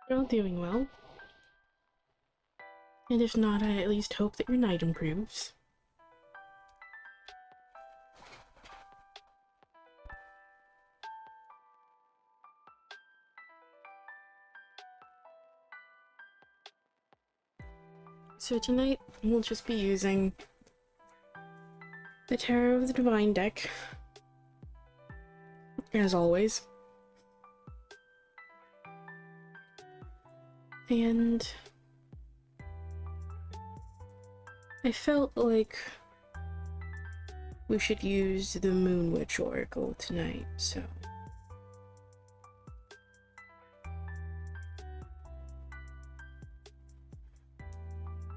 You're all doing well. And if not, I at least hope that your night improves. So tonight, we'll just be using the Tarot of the Divine deck, as always. And I felt like we should use the Moon Witch Oracle tonight, so...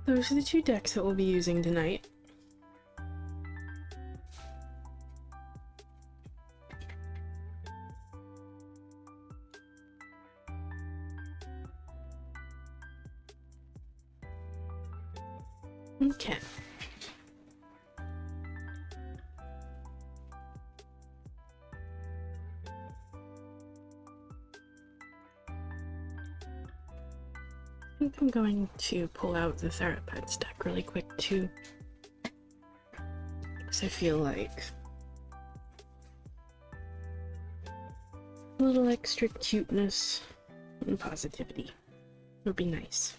those are the two decks that we'll be using tonight. Okay. I think I'm going to pull out the Thera-Pets deck really quick too, because I feel like a little extra cuteness and positivity would be nice.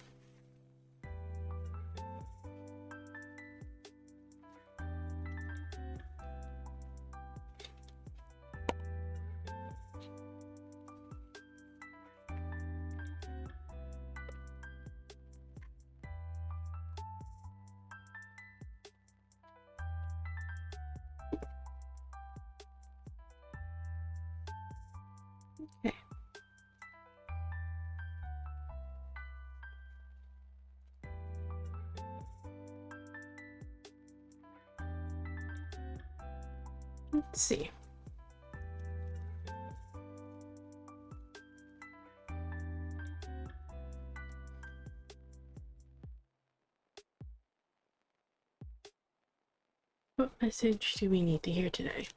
Okay. Let's see. What message do we need to hear today?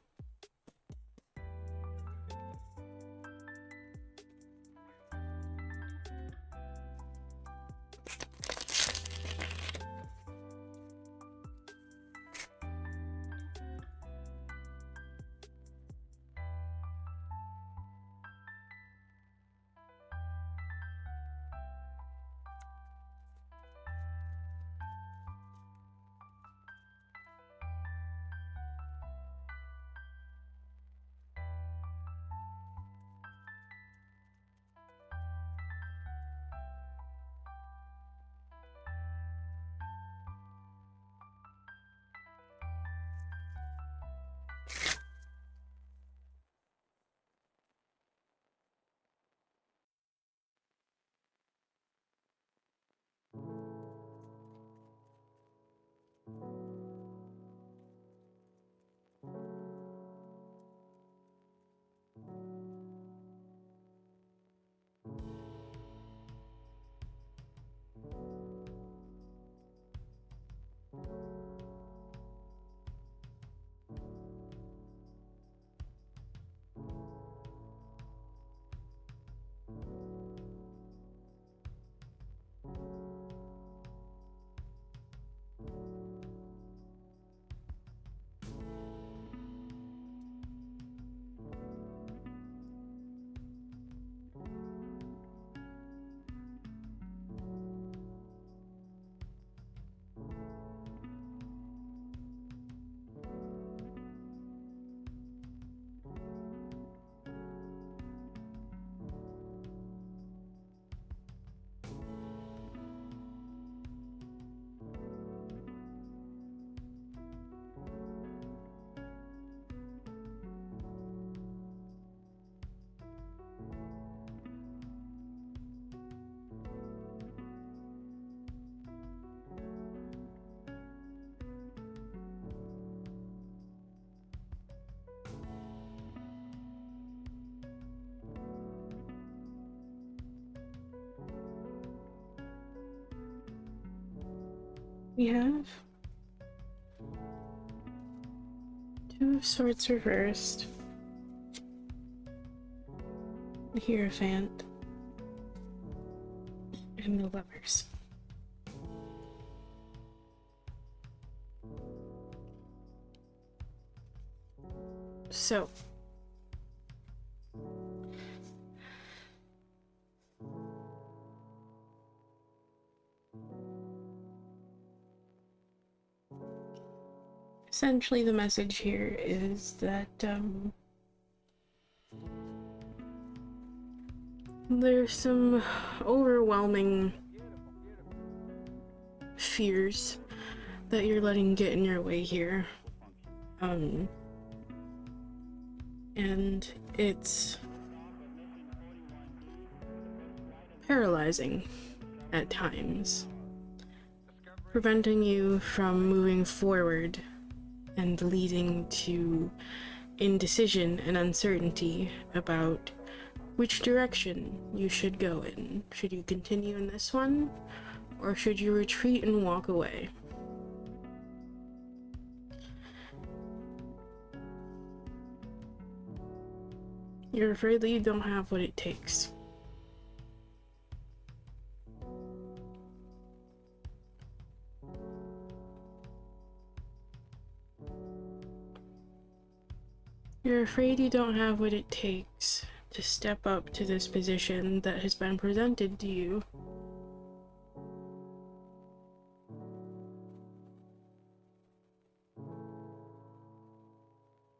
We have Two of Swords reversed, the Hierophant, and the levers. So, essentially the message here is that there's some overwhelming fears that you're letting get in your way here. And it's paralyzing at times, preventing you from moving forward and leading to indecision and uncertainty about which direction you should go in. Should you continue in this one, or should you retreat and walk away? You're afraid that you don't have what it takes. You're afraid you don't have what it takes to step up to this position that has been presented to you.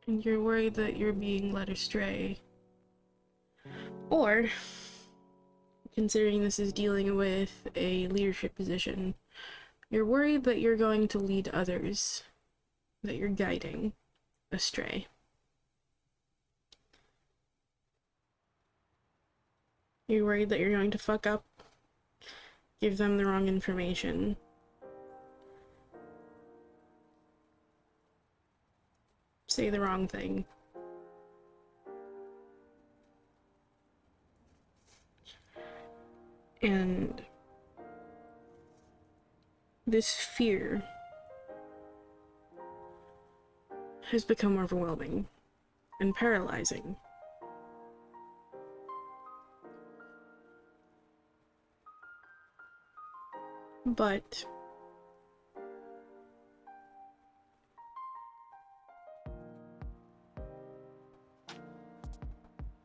And you're worried that you're being led astray. Or, considering this is dealing with a leadership position, you're worried that you're going to lead others, that you're guiding, astray. You're worried that you're going to fuck up, give them the wrong information. Say the wrong thing. And this fear has become overwhelming and paralyzing. But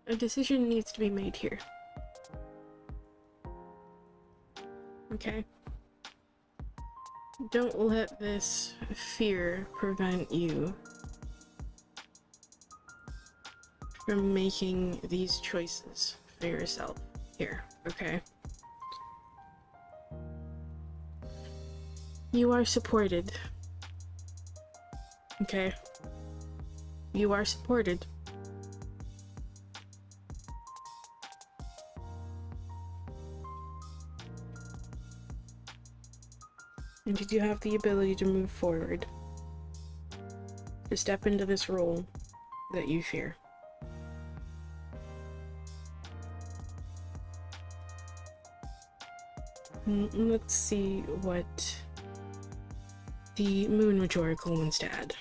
a decision needs to be made here. Okay? Don't let this fear prevent you from making these choices for yourself here, okay? You are supported. Okay? You are supported. And you do have the ability to move forward, to step into this role that you fear. Let's see what the Moon Witch Oracle wants to add.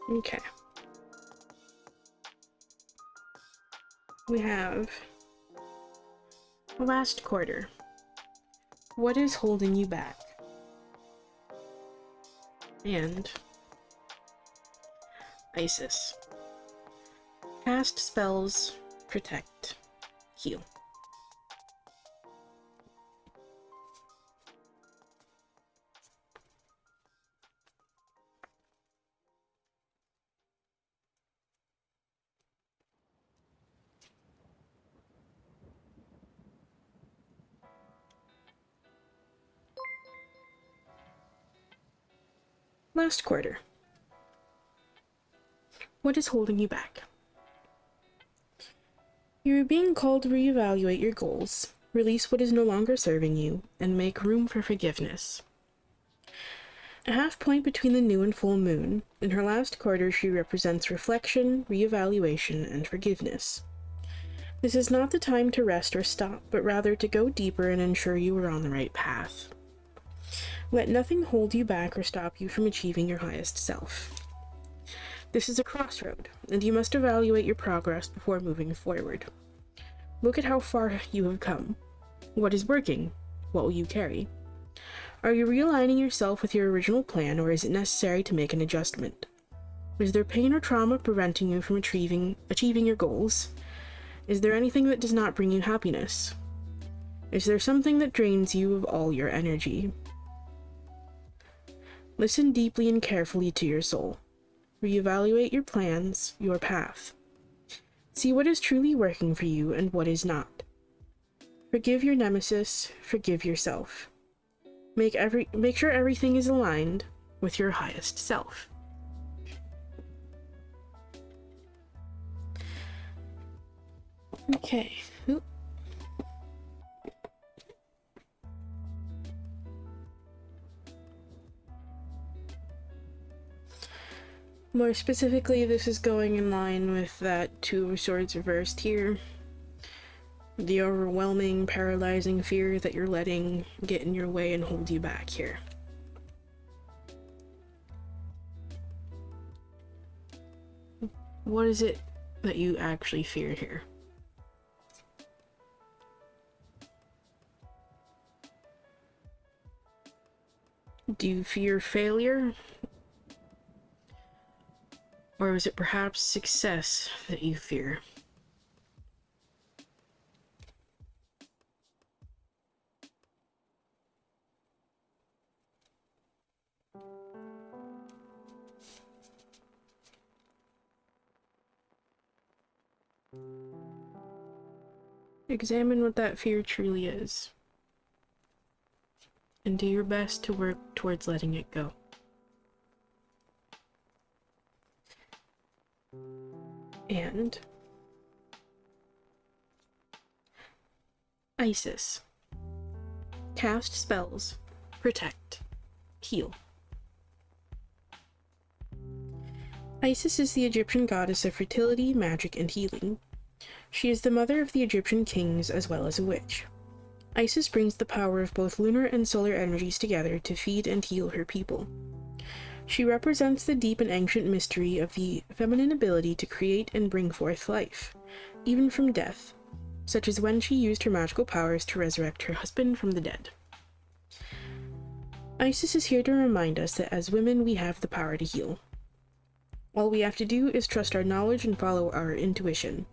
Okay. We have last quarter. What is holding you back? And Isis. Cast spells, protect, heal. Last quarter. What is holding you back? You are being called to reevaluate your goals, release what is no longer serving you, and make room for forgiveness. A half point between the new and full moon. In her last quarter, she represents reflection, reevaluation, and forgiveness. This is not the time to rest or stop, but rather to go deeper and ensure you are on the right path. Let nothing hold you back or stop you from achieving your highest self. This is a crossroad, and you must evaluate your progress before moving forward. Look at how far you have come. What is working? What will you carry? Are you realigning yourself with your original plan, or is it necessary to make an adjustment? Is there pain or trauma preventing you from achieving your goals? Is there anything that does not bring you happiness? Is there something that drains you of all your energy? Listen deeply and carefully to your soul. Reevaluate your plans, your path. See what is truly working for you and what is not. Forgive your nemesis, forgive yourself. Make sure everything is aligned with your highest self. Okay. Oop. More specifically, this is going in line with that Two of Swords reversed here. The overwhelming, paralyzing fear that you're letting get in your way and hold you back here. What is it that you actually fear here? Do you fear failure? Or is it perhaps success that you fear? Examine what that fear truly is, and do your best to work towards letting it go. And Isis. Cast spells, protect, heal. Isis is the Egyptian goddess of fertility, magic, and healing. She is the mother of the Egyptian kings as well as a witch. Isis brings the power of both lunar and solar energies together to feed and heal her people. She represents the deep and ancient mystery of the feminine ability to create and bring forth life, even from death, such as when she used her magical powers to resurrect her husband from the dead. Isis is here to remind us that as women we have the power to heal. All we have to do is trust our knowledge and follow our intuition.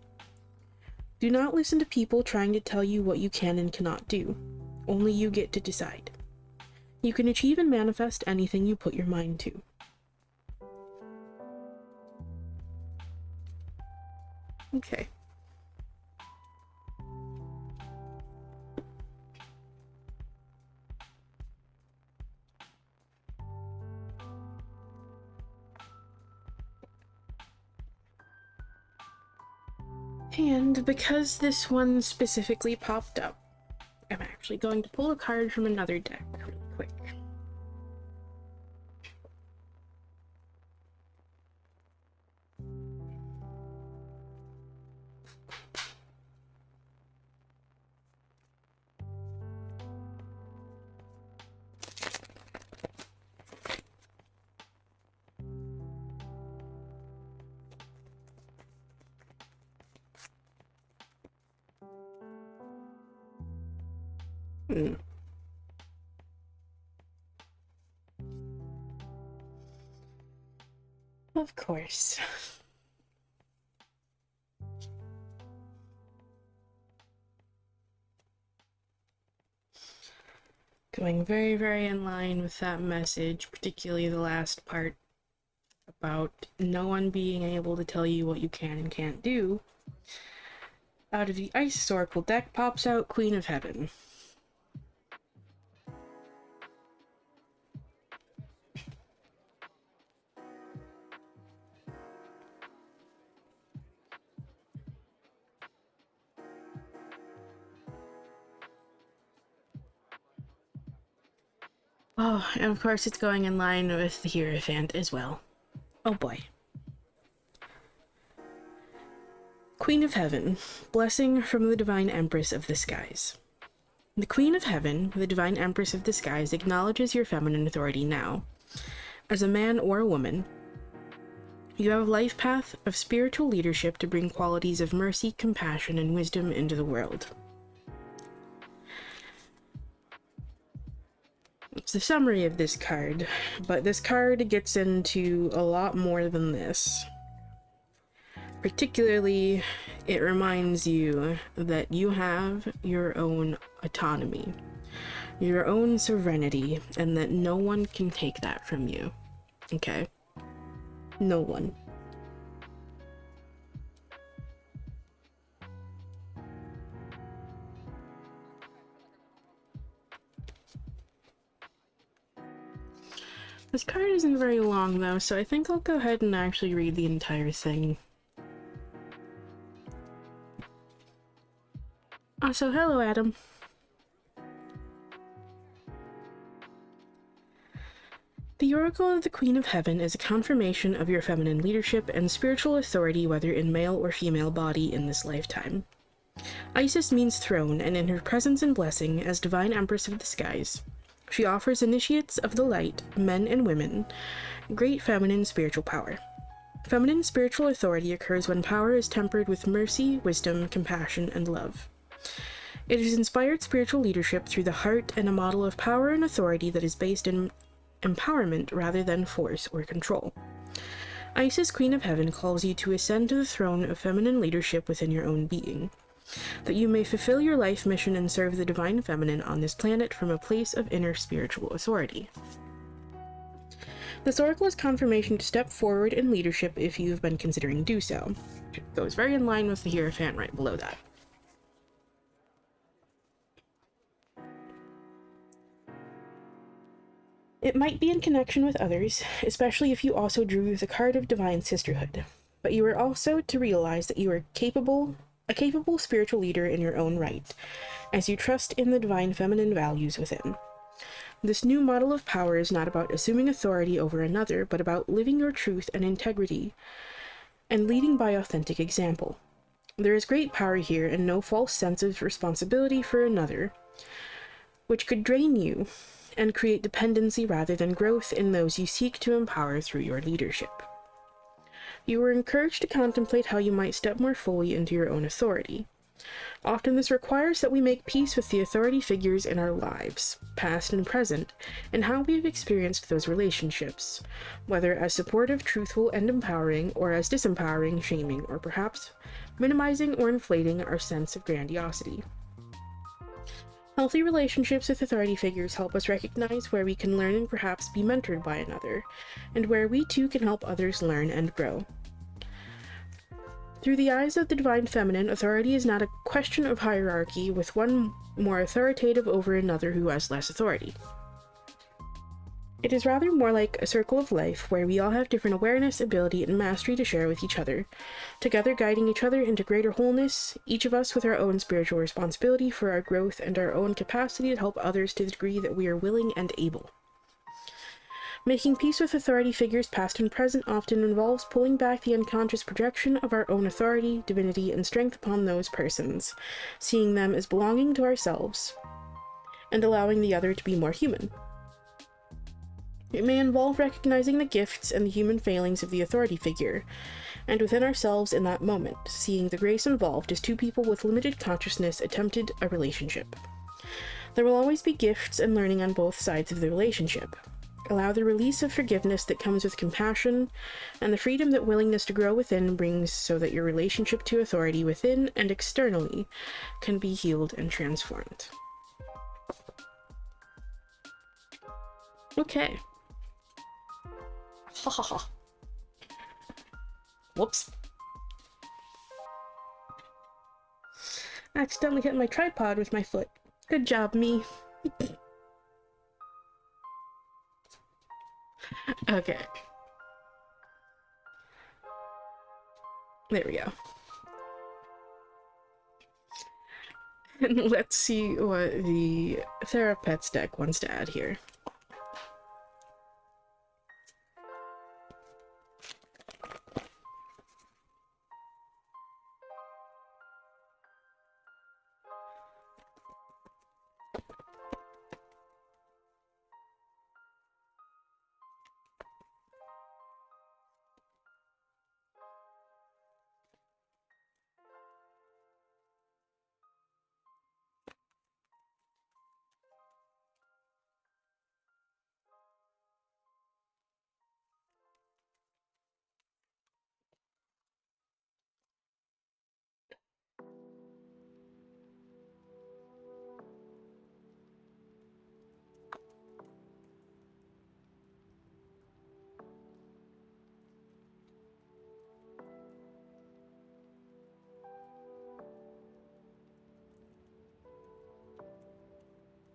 Do not listen to people trying to tell you what you can and cannot do. Only you get to decide. You can achieve and manifest anything you put your mind to. Okay. And because this one specifically popped up, I'm actually going to pull a card from another deck really quick. Of course. Going very, very in line with that message, particularly the last part about no one being able to tell you what you can and can't do. Out of the Isis Oracle deck pops out Queen of Heaven. Oh, and of course it's going in line with the Hierophant as well. Oh boy. Queen of Heaven, blessing from the Divine Empress of the Skies. The Queen of Heaven, the Divine Empress of the Skies, acknowledges your feminine authority now. As a man or a woman, you have a life path of spiritual leadership to bring qualities of mercy, compassion, and wisdom into the world. It's the summary of this card, but this card gets into a lot more than this. Particularly, it reminds you that you have your own autonomy, your own serenity, and that no one can take that from you. Okay? No one. This card isn't very long though, so I think I'll go ahead and actually read the entire thing. Also, hello, Adam. The Oracle of the Queen of Heaven is a confirmation of your feminine leadership and spiritual authority, whether in male or female body, in this lifetime. Isis means throne, and in her presence and blessing as Divine Empress of the Skies, she offers initiates of the light, men and women, great feminine spiritual power. Feminine spiritual authority occurs when power is tempered with mercy, wisdom, compassion, and love. It is inspired spiritual leadership through the heart and a model of power and authority that is based in empowerment rather than force or control. Isis, Queen of Heaven, calls you to ascend to the throne of feminine leadership within your own being, that you may fulfill your life mission and serve the Divine Feminine on this planet from a place of inner spiritual authority. This oracle is confirmation to step forward in leadership if you've been considering do so. It goes very in line with the Hierophant right below that. It might be in connection with others, especially if you also drew the card of Divine Sisterhood, but you are also to realize that you are a capable spiritual leader in your own right, as you trust in the Divine Feminine values within. This new model of power is not about assuming authority over another, but about living your truth and integrity, and leading by authentic example. There is great power here and no false sense of responsibility for another, which could drain you and create dependency rather than growth in those you seek to empower through your leadership. You are encouraged to contemplate how you might step more fully into your own authority. Often this requires that we make peace with the authority figures in our lives, past and present, and how we have experienced those relationships, whether as supportive, truthful, and empowering, or as disempowering, shaming, or perhaps minimizing or inflating our sense of grandiosity. Healthy relationships with authority figures help us recognize where we can learn and perhaps be mentored by another, and where we too can help others learn and grow. Through the eyes of the Divine Feminine, authority is not a question of hierarchy, with one more authoritative over another who has less authority. It is rather more like a circle of life where we all have different awareness, ability, and mastery to share with each other, together guiding each other into greater wholeness, each of us with our own spiritual responsibility for our growth and our own capacity to help others to the degree that we are willing and able. Making peace with authority figures past and present often involves pulling back the unconscious projection of our own authority, divinity, and strength upon those persons, seeing them as belonging to ourselves, and allowing the other to be more human. It may involve recognizing the gifts and the human failings of the authority figure, and within ourselves in that moment, seeing the grace involved as two people with limited consciousness attempted a relationship. There will always be gifts and learning on both sides of the relationship. Allow the release of forgiveness that comes with compassion, and the freedom that willingness to grow within brings, so that your relationship to authority within and externally can be healed and transformed. Okay. Ha ha ha. Whoops. I accidentally hit my tripod with my foot. Good job, me. Okay. There we go. And let's see what the Thera-Pets deck wants to add here.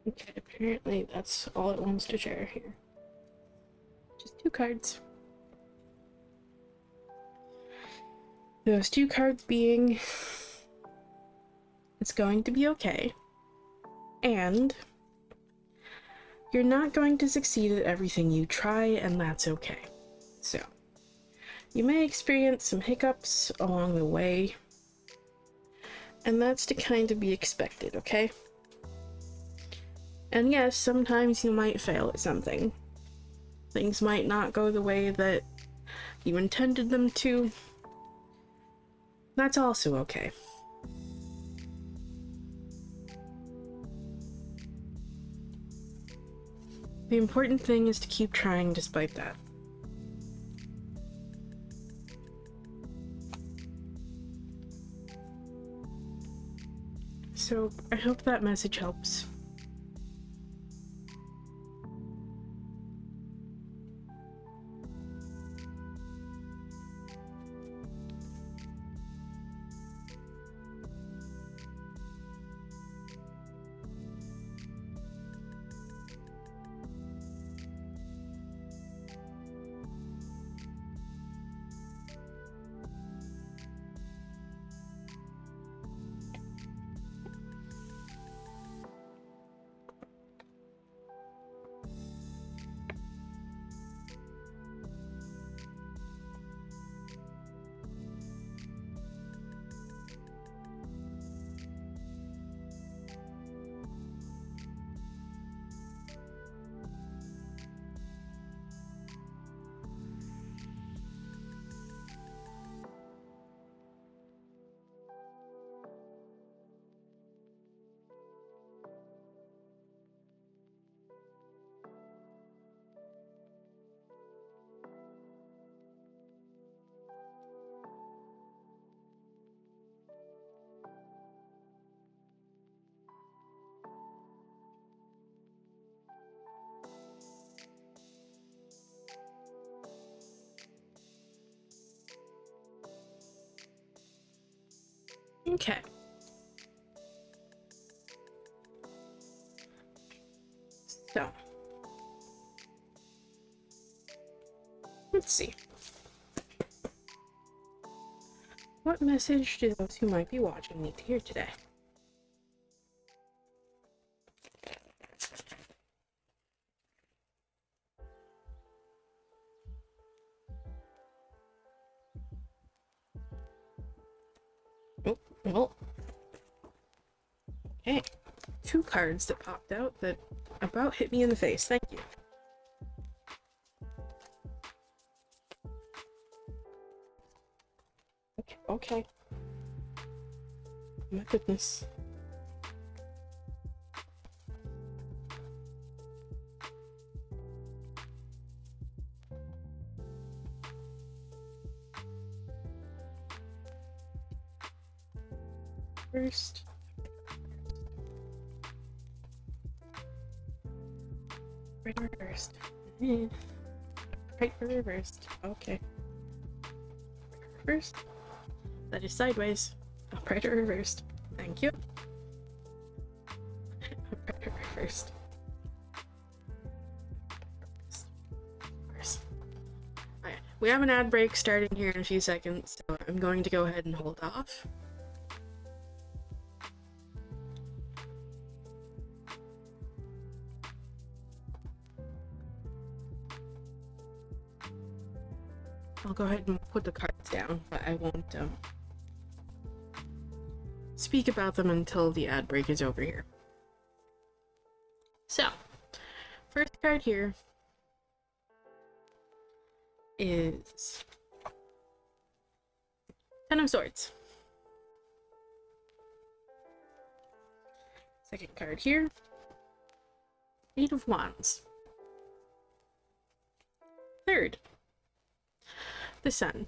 Okay, apparently that's all it wants to share here. Just 2 cards. Those 2 cards being, it's going to be okay, and you're not going to succeed at everything you try, and that's okay. So, you may experience some hiccups along the way, and that's to kind of be expected, okay? And yes, sometimes you might fail at something. Things might not go the way that you intended them to. That's also okay. The important thing is to keep trying despite that. So, I hope that message helps. Okay. So, let's see. What message do those who might be watching need to hear today? Oh, well. Okay. 2 cards that popped out that about hit me in the face. Thank you. Okay. Okay. My goodness. First. Right reversed. Right reversed. Okay. First. That is sideways. Upright or reversed. Thank you. Upright or reversed. Alright, we have an ad break starting here in a few seconds, so I'm going to go ahead and hold off. I'll go ahead and put the cards down, but I won't speak about them until the ad break is over here. So, first card here is Ten of Swords. Second card here, Eight of Wands. Third, the Sun.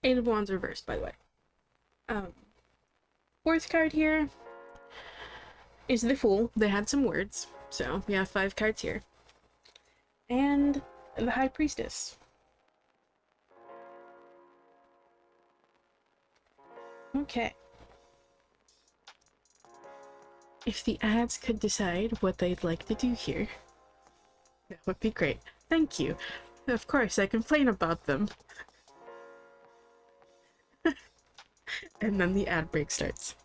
Eight of Wands reversed, by the way. Fourth card here is the Fool. They had some words, so we have 5 cards here. And the High Priestess. Okay. If the ads could decide what they'd like to do here, that would be great. Thank you. Of course, I complain about them. And then the ad break starts.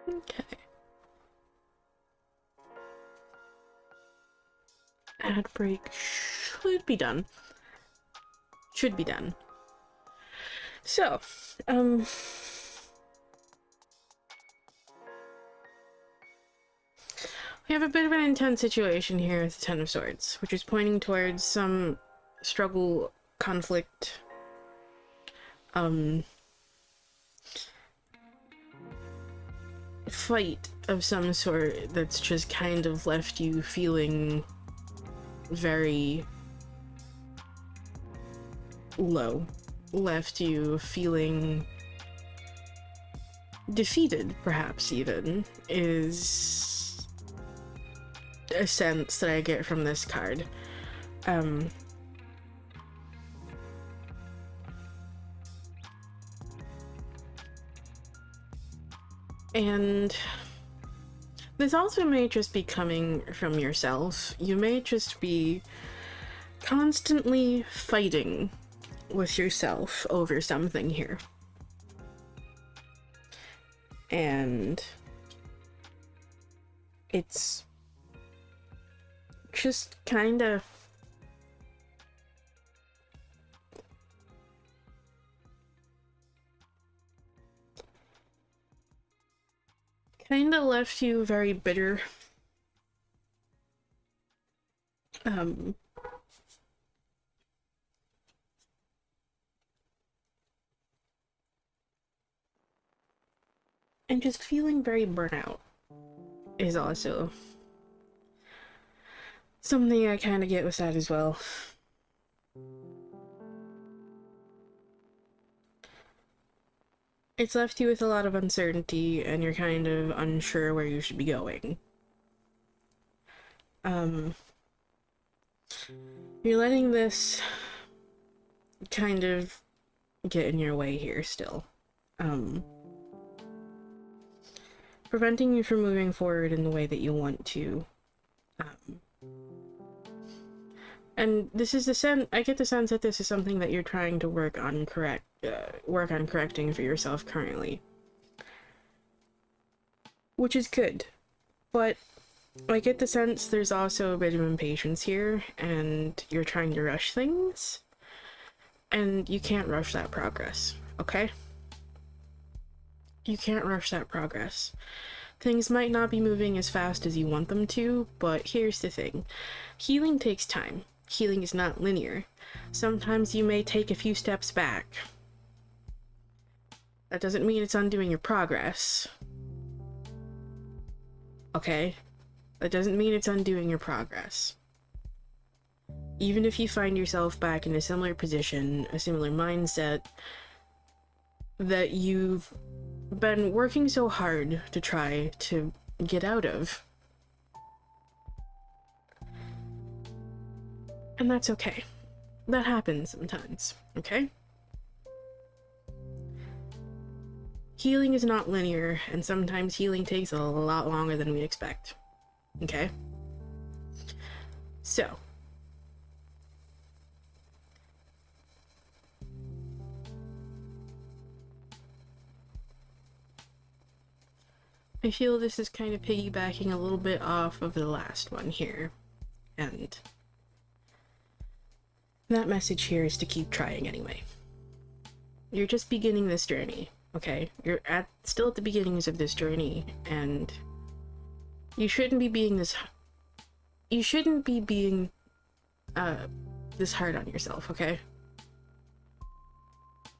Okay. Ad break should be done. Should be done. So, we have a bit of an intense situation here with the Ten of Swords, which is pointing towards some struggle, conflict, fight of some sort that's just kind of left you feeling very low. Left you feeling defeated, perhaps even, is a sense that I get from this card. And this also may just be coming from yourself. You may just be constantly fighting with yourself over something here. And it's just kinda left you very bitter. And just feeling very burnout is also something I kind of get with that as well. It's left you with a lot of uncertainty, and you're kind of unsure where you should be going. You're letting this kind of get in your way here still. Preventing you from moving forward in the way that you want to. And this is I get the sense that this is something that you're trying to work on correcting for yourself currently. Which is good. But I get the sense there's also a bit of impatience here, and you're trying to rush things. And you can't rush that progress, okay? You can't rush that progress. Things might not be moving as fast as you want them to, but here's the thing. Healing takes time. Healing is not linear. Sometimes you may take a few steps back. That doesn't mean it's undoing your progress. Okay? That doesn't mean it's undoing your progress. Even if you find yourself back in a similar position, a similar mindset that you've been working so hard to try to get out of. And that's okay. That happens sometimes, okay? healing is not linear, and sometimes healing takes a lot longer than we expect. Okay? So, I feel this is kind of piggybacking a little bit off of the last one here, and that message here is to keep trying anyway. You're just beginning this journey, okay? You're still at the beginnings of this journey, and you shouldn't be being this hard on yourself, okay?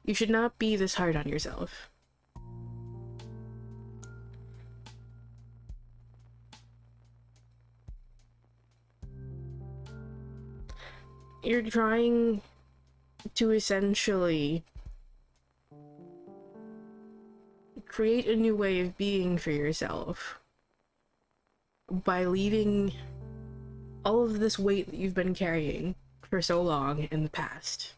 You should not be this hard on yourself. You're trying to essentially create a new way of being for yourself by leaving all of this weight that you've been carrying for so long in the past.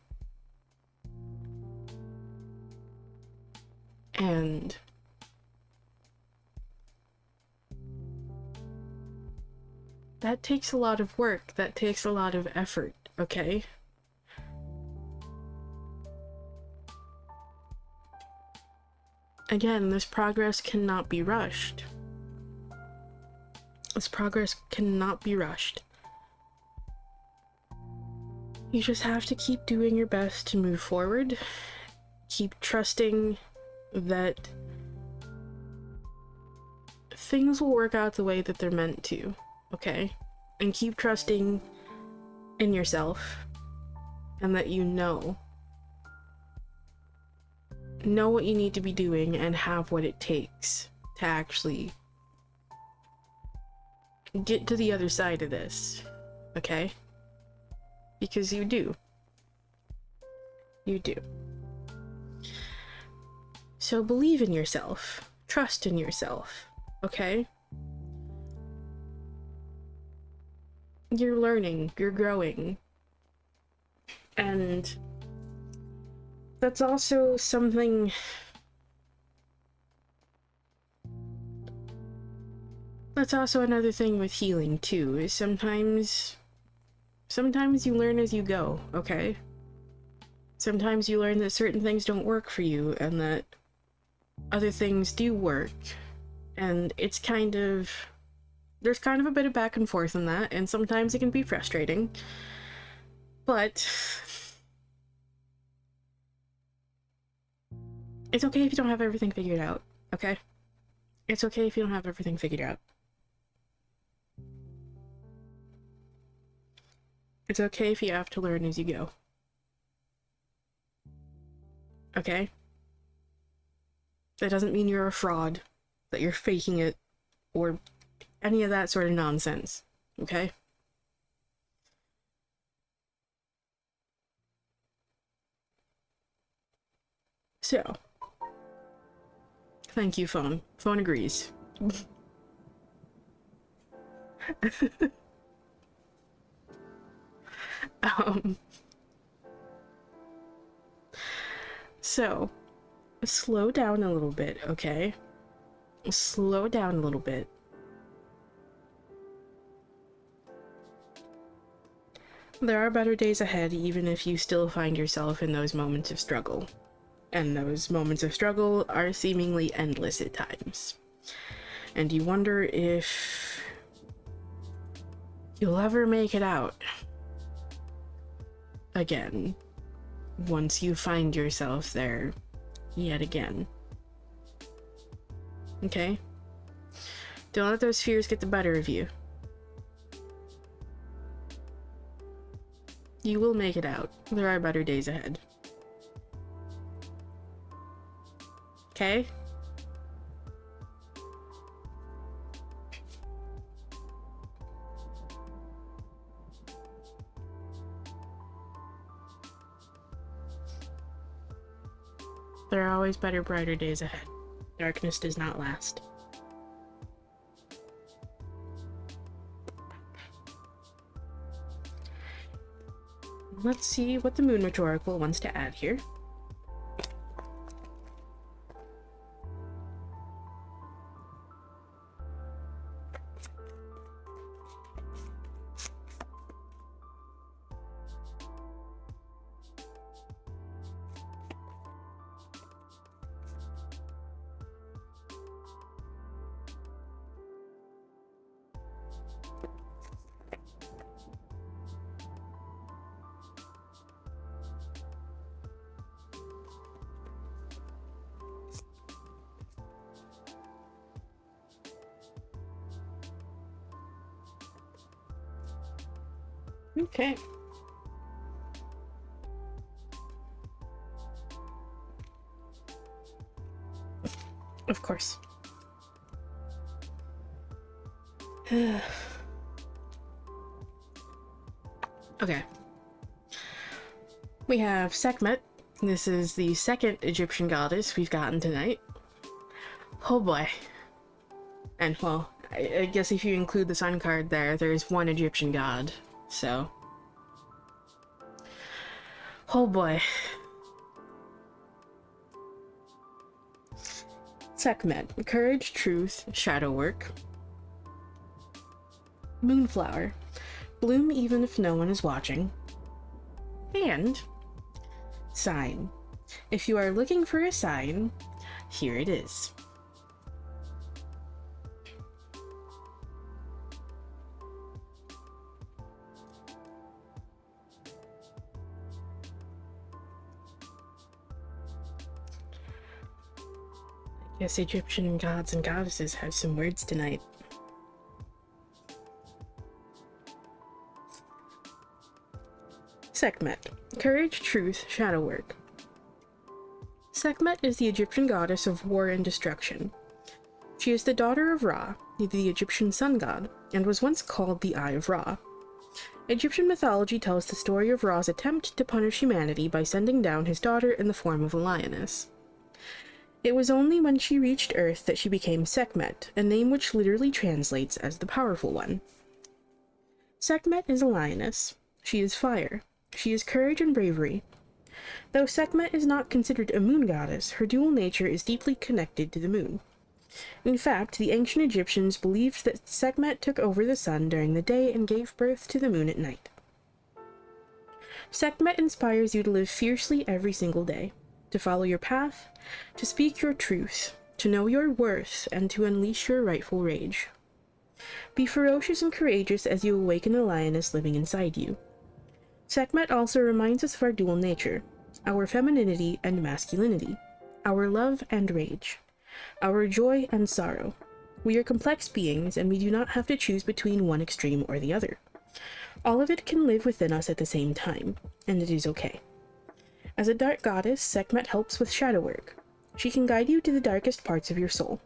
And that takes a lot of work, that takes a lot of effort, okay? Again, this progress cannot be rushed. This progress cannot be rushed. You just have to keep doing your best to move forward. Keep trusting that things will work out the way that they're meant to, okay? And keep trusting in yourself, and that you know what you need to be doing and have what it takes to actually get to the other side of this, okay? Because you do. You do. So believe in yourself. Trust in yourself, okay? You're learning, you're growing. And that's also something... That's also another thing with healing, too, is sometimes you learn as you go, okay? Sometimes you learn that certain things don't work for you, and that other things do work. And it's kind of... There's kind of a bit of back and forth in that, and sometimes it can be frustrating. But... it's okay if you don't have everything figured out, okay? It's okay if you don't have everything figured out. It's okay if you have to learn as you go. Okay? That doesn't mean you're a fraud, that you're faking it, or any of that sort of nonsense. Okay? So. Thank you, phone. Phone agrees. So, slow down a little bit, okay? Slow down a little bit. There are better days ahead, even if you still find yourself in those moments of struggle. And those moments of struggle are seemingly endless at times. And you wonder if you'll ever make it out again once you find yourself there yet again. Okay? Don't let those fears get the better of you. You will make it out. There are better days ahead. Okay? There are always better, brighter days ahead. Darkness does not last. Let's see what the Moon Rhetorical wants to add here. Okay. Of course. Okay. We have Sekhmet. This is the second Egyptian goddess we've gotten tonight. Oh boy. And, well, I guess if you include the sun card there's one Egyptian god, so. Oh boy. Sekhmet. Courage, truth, shadow work. Moonflower. Bloom even if no one is watching. And sign. If you are looking for a sign, here it is. I guess Egyptian gods and goddesses have some words tonight. Sekhmet. Courage, truth, shadow work. Sekhmet is the Egyptian goddess of war and destruction. She is the daughter of Ra, the Egyptian sun god, and was once called the Eye of Ra. Egyptian mythology tells the story of Ra's attempt to punish humanity by sending down his daughter in the form of a lioness. It was only when she reached Earth that she became Sekhmet, a name which literally translates as the powerful one. Sekhmet is a lioness. She is fire. She is courage and bravery. Though Sekhmet is not considered a moon goddess, her dual nature is deeply connected to the moon. In fact, the ancient Egyptians believed that Sekhmet took over the sun during the day and gave birth to the moon at night. Sekhmet inspires you to live fiercely every single day, to follow your path, to speak your truth, to know your worth, and to unleash your rightful rage. Be ferocious and courageous as you awaken the lioness living inside you. Sekhmet also reminds us of our dual nature, our femininity and masculinity, our love and rage, our joy and sorrow. We are complex beings, and we do not have to choose between one extreme or the other. All of it can live within us at the same time, and it is okay. As a dark goddess, Sekhmet helps with shadow work. She can guide you to the darkest parts of your soul.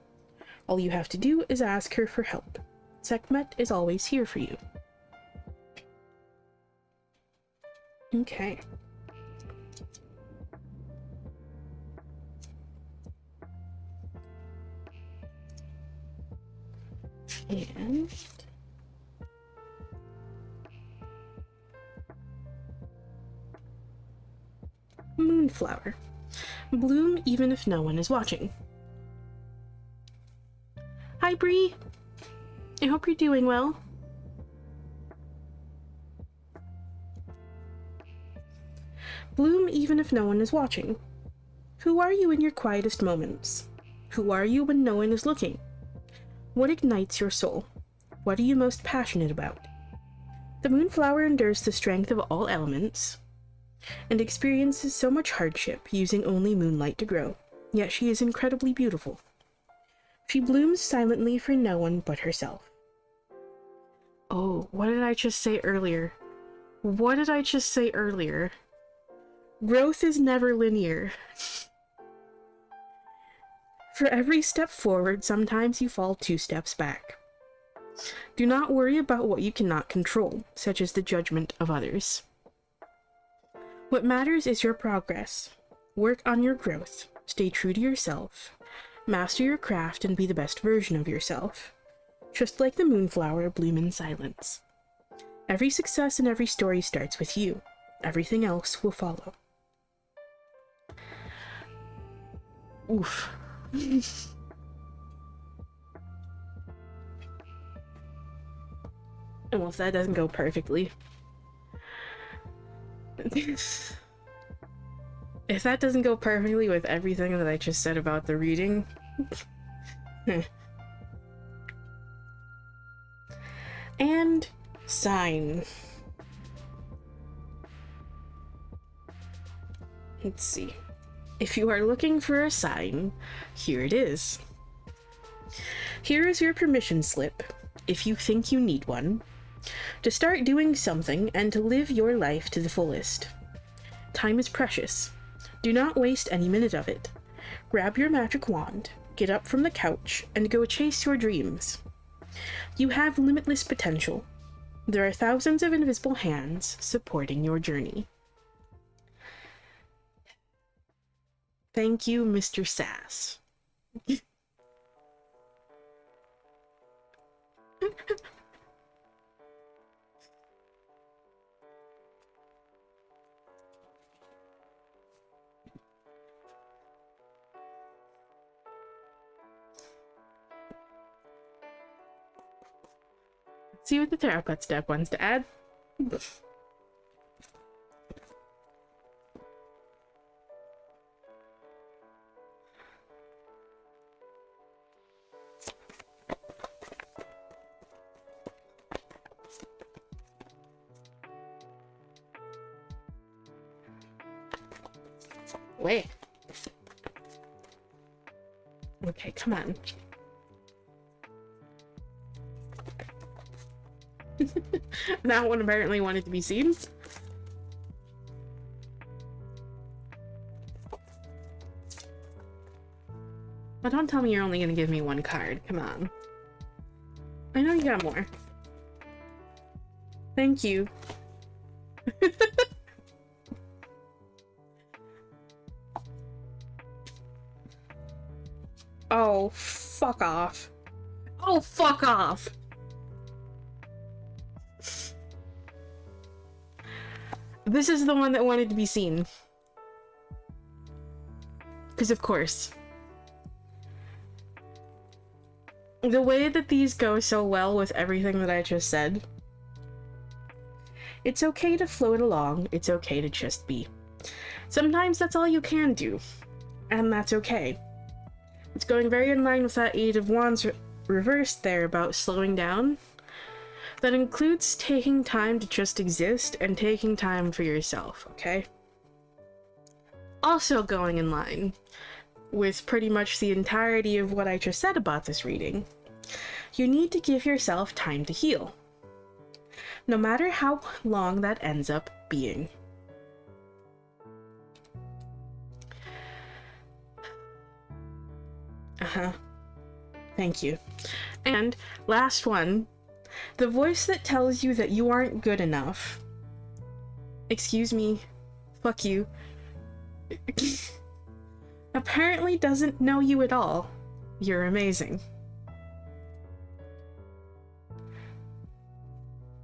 All you have to do is ask her for help. Sekhmet is always here for you. Okay. And Moonflower. Bloom even if no one is watching. Hi, Bree. I hope you're doing well. Bloom even if no one is watching. Who are you in your quietest moments? Who are you when no one is looking? What ignites your soul? What are you most passionate about? The moonflower endures the strength of all elements and experiences so much hardship using only moonlight to grow, yet she is incredibly beautiful. She blooms silently for no one but herself. Oh, what did I just say earlier? What did I just say earlier? Growth is never linear. For every step forward, sometimes you fall 2 steps back. Do not worry about what you cannot control, such as the judgment of others. What matters is your progress. Work on your growth. Stay true to yourself. Master your craft and be the best version of yourself. Just like the moonflower, bloom in silence. Every success and every story starts with you. Everything else will follow. Oof. Well, if that doesn't go perfectly. If that doesn't go perfectly with everything that I just said about the reading. And sign. Let's see. If you are looking for a sign, here it is. Here is your permission slip, if you think you need one. to start doing something and to live your life to the fullest. Time is precious. Do not waste any minute of it. Grab your magic wand, get up from the couch, and go chase your dreams. You have limitless potential. There are thousands of invisible hands supporting your journey. Thank you, Mr. Sass. See what the Thera-Pets deck wants to add. Wait. Okay, come on. That one apparently wanted to be seen. But don't tell me you're only gonna give me one card. Come on. I know you got more. Thank you. Oh, fuck off. Oh, fuck off. This is the one that wanted to be seen. Because of course. The way that these go so well with everything that I just said. It's okay to float along, it's okay to just be. Sometimes that's all you can do. And that's okay. It's going very in line with that Eight of Wands reversed there about slowing down. That includes taking time to just exist and taking time for yourself, okay? Also going in line with pretty much the entirety of what I just said about this reading, you need to give yourself time to heal. No matter how long that ends up being. Thank you. And last one. The voice that tells you that you aren't good enough. Excuse me. Fuck you. Apparently doesn't know you at all. You're amazing.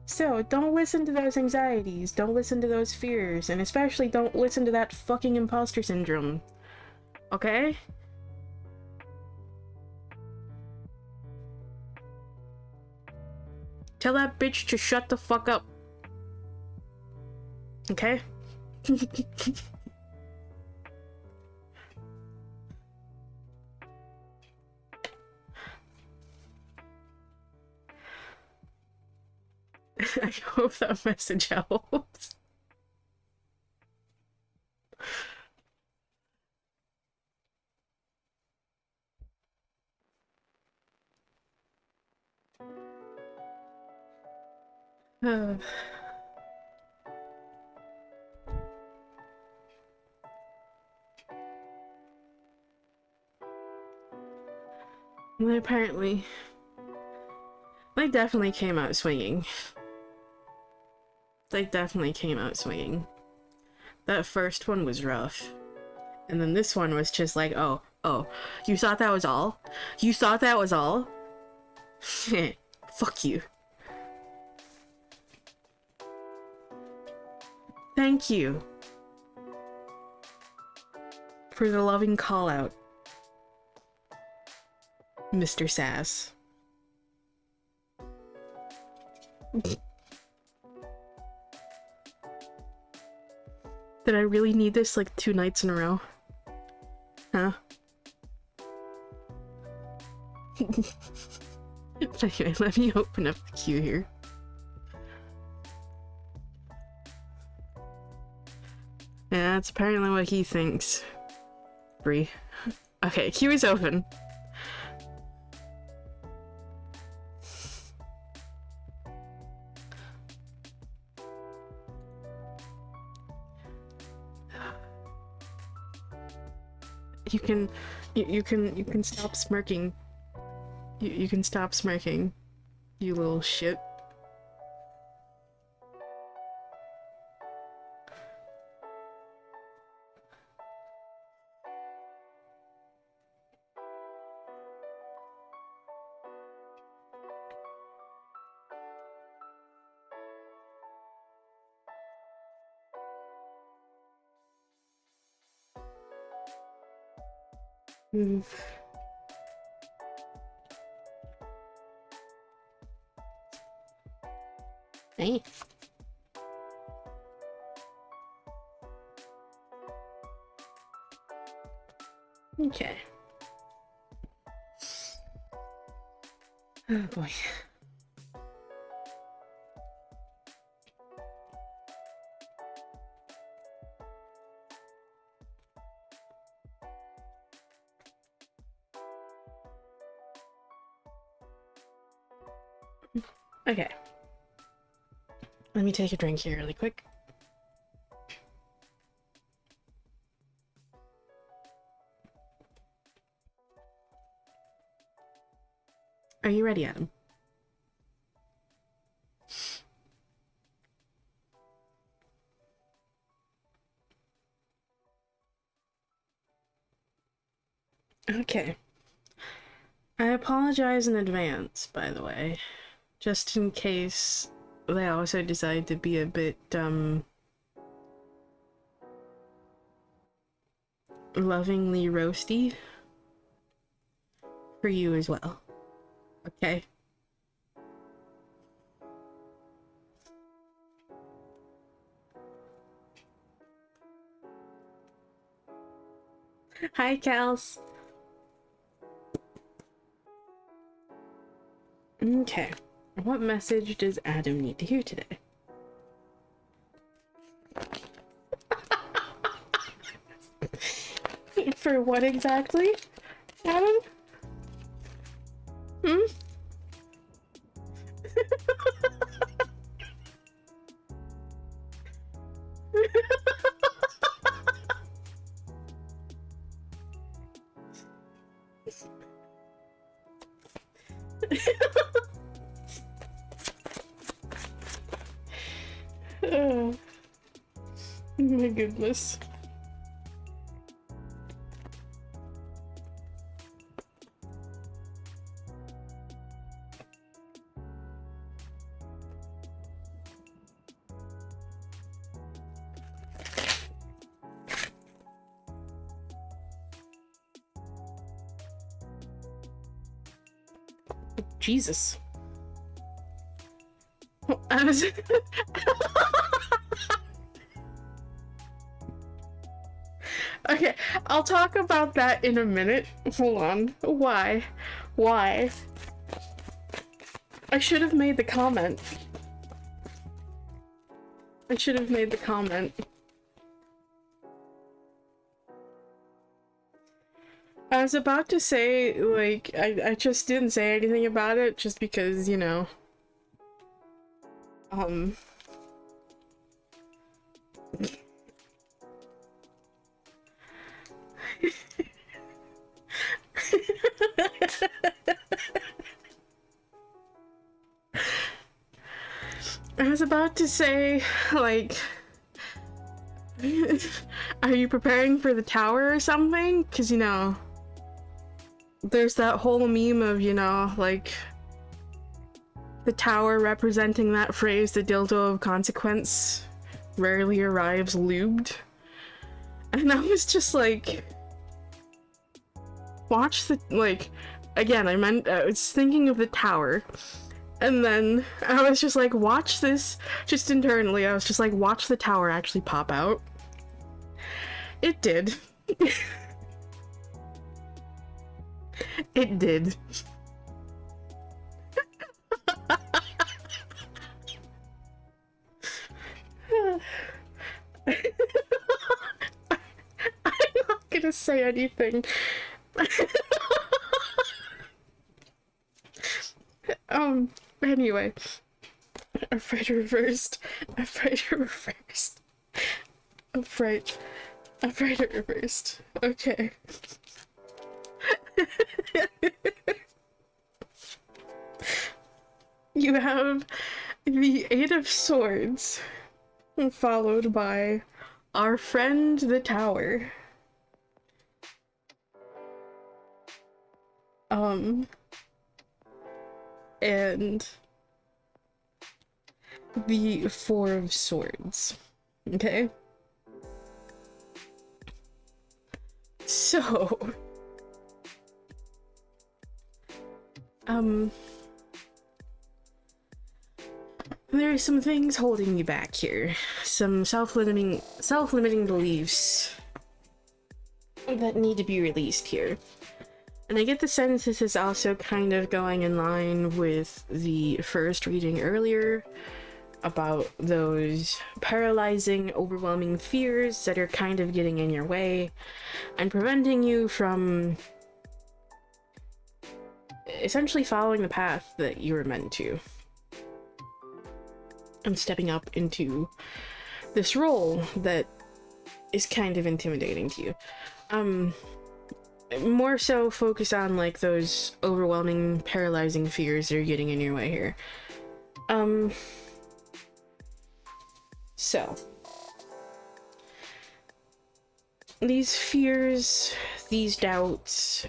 So, don't listen to those anxieties, don't listen to those fears, and especially don't listen to that fucking imposter syndrome. Okay? Tell that bitch to shut the fuck up. Okay? I hope that message helps. Well, apparently, they definitely came out swinging. They definitely came out swinging. That first one was rough. And then this one was just like, oh, you thought that was all? You thought that was all? Fuck you. Thank you for the loving call out, Mr. Sass. Did I really need this like 2 nights in a row? Huh? But anyway, let me open up the queue here. Yeah, that's apparently what he thinks. Bree. Okay, queue is open. you can stop smirking. You can stop smirking, you little shit. Hey. Okay. Oh boy. Okay. Let me take a drink here really quick. Are you ready, Adam? Okay. I apologize in advance, by the way. Just in case they also decide to be a bit, lovingly roasty. For you as well. Okay? Hi, Kels. Okay. What message does Adam need to hear today? For what exactly, Adam? Hmm? Oh my goodness. Jesus. I was Okay, I'll talk about that in a minute. Hold on. Why? Why? I should have made the comment. I should have made the comment. I was about to say, like, I just didn't say anything about it just because, you know, I was about to say, like, are you preparing for the tower or something? Because, you know, there's that whole meme of, you know, like, the tower representing that phrase, the dildo of consequence rarely arrives lubed. And I was just like, watch the, like, again, I was thinking of the tower. And then I was just like, watch this, just internally, I was just like, watch the tower actually pop out. It did. It did. I'm not gonna say anything. Anyway. Afraid reversed. Afraid reversed. Afraid reversed. Okay. You have the Eight of Swords, followed by our friend the Tower. And the Four of Swords. Okay? So, there's some things holding you back here. Some self-limiting beliefs that need to be released here. And I get the sense this is also kind of going in line with the first reading earlier about those paralyzing, overwhelming fears that are kind of getting in your way and preventing you from essentially following the path that you were meant to. And stepping up into this role that is kind of intimidating to you. More so focus on like those overwhelming, paralyzing fears that are getting in your way here. So these fears, these doubts,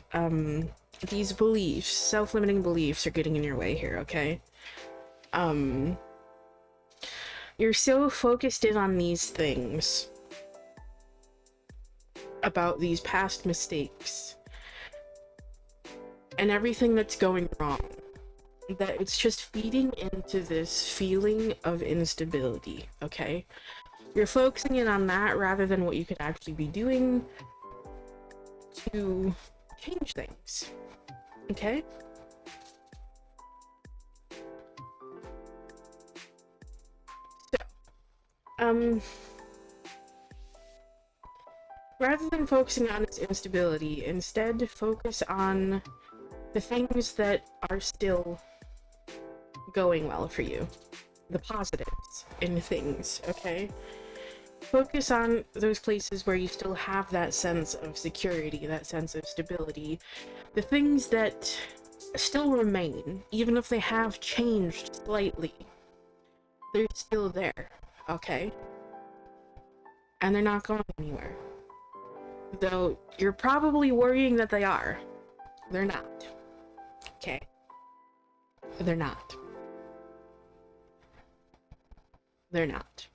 these beliefs, self-limiting beliefs are getting in your way here, okay? You're so focused in on these things about these past mistakes and everything that's going wrong that it's just feeding into this feeling of instability, okay? You're focusing in on that rather than what you could actually be doing to change things, okay? So, rather than focusing on its instability, instead focus on the things that are still going well for you. The positives in things, okay? Focus on those places where you still have that sense of security, that sense of stability. The things that still remain, even if they have changed slightly, they're still there, okay? And they're not going anywhere. Though you're probably worrying that they are. They're not. Okay? They're not. They're not.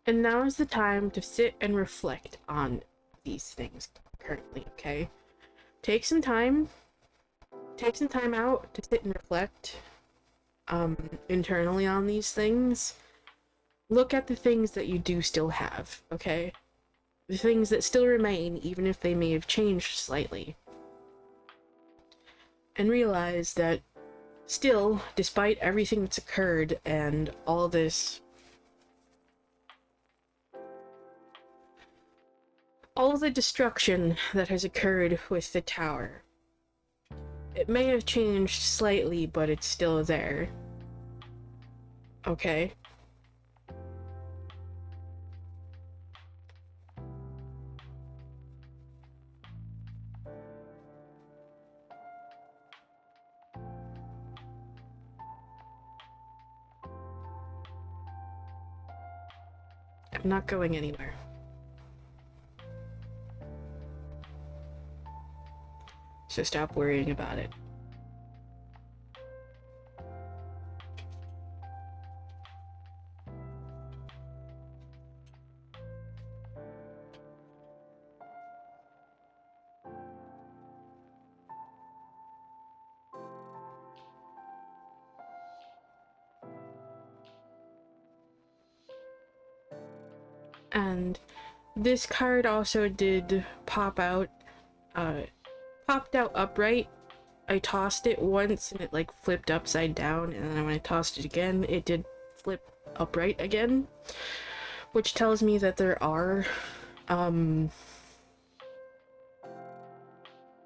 And now is the time to sit and reflect on these things currently, okay? Take some time out to sit and reflect internally on these things. Look at the things that you do still have, okay? The things that still remain, even if they may have changed slightly. And realize that still, despite everything that's occurred and all this, all the destruction that has occurred with the tower, it may have changed slightly, but it's still there. Okay? I'm not going anywhere. So stop worrying about it. And this card also did pop out, popped out upright. I tossed it once and it like flipped upside down, and then when I tossed it again, it did flip upright again, which tells me that there are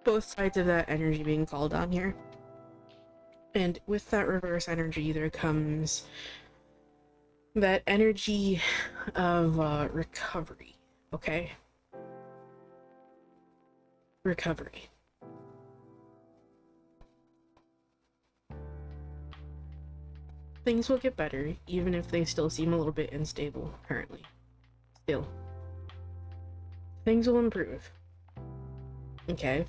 both sides of that energy being called on here. And with that reverse energy, there comes that energy of recovery, okay? Recovery. Things will get better, even if they still seem a little bit unstable currently. Still. Things will improve. Okay.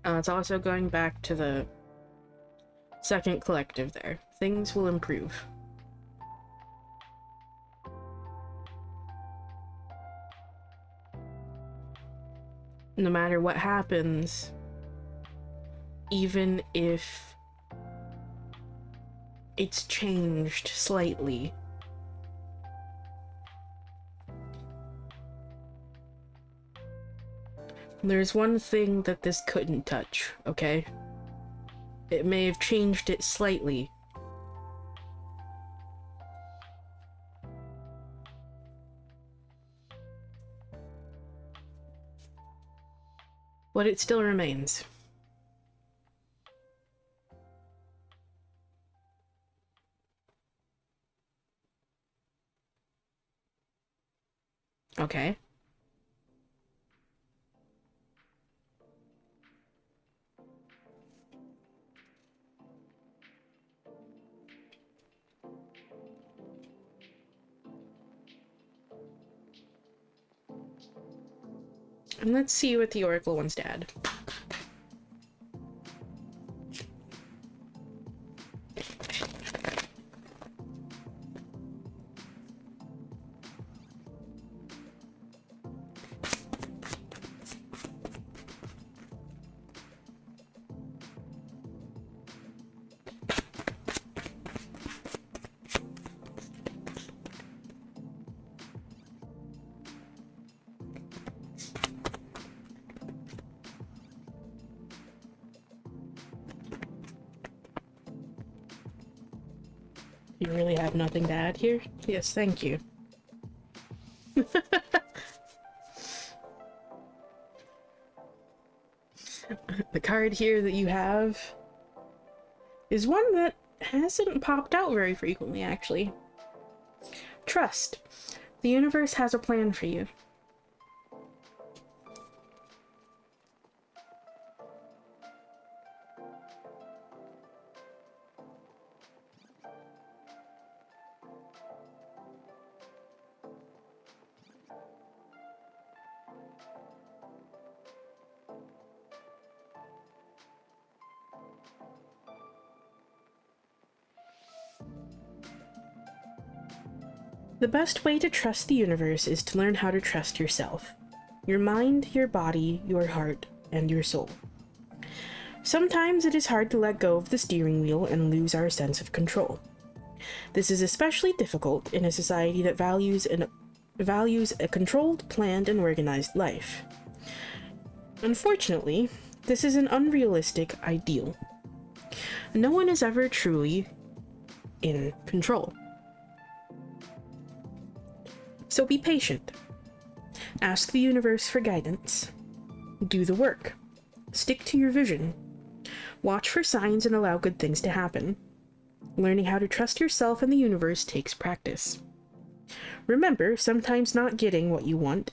It's also going back to the second collective there. Things will improve. No matter what happens, even if it's changed slightly, there's one thing that this couldn't touch, okay? It may have changed it slightly, but it still remains. Okay. And let's see what the Oracle wants to add. You really have nothing to add here? Yes, thank you. The card here that you have is one that hasn't popped out very frequently, actually. Trust. The universe has a plan for you. The best way to trust the universe is to learn how to trust yourself. Your mind, your body, your heart, and your soul. Sometimes it is hard to let go of the steering wheel and lose our sense of control. This is especially difficult in a society that values a controlled, planned, and organized life. Unfortunately, this is an unrealistic ideal. No one is ever truly in control. So be patient. Ask the universe for guidance. Do the work. Stick to your vision. Watch for signs and allow good things to happen. Learning how to trust yourself and the universe takes practice. Remember, sometimes not getting what you want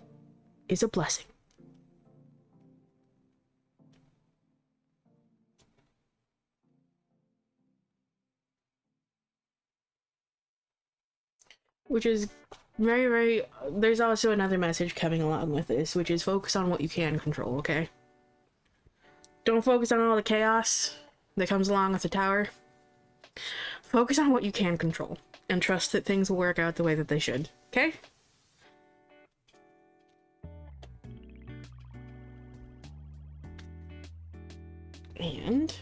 is a blessing. Which is very, there's also another message coming along with this, which is focus on what you can control, okay? Don't focus on all the chaos that comes along with the tower. Focus on what you can control, and trust that things will work out the way that they should, okay? And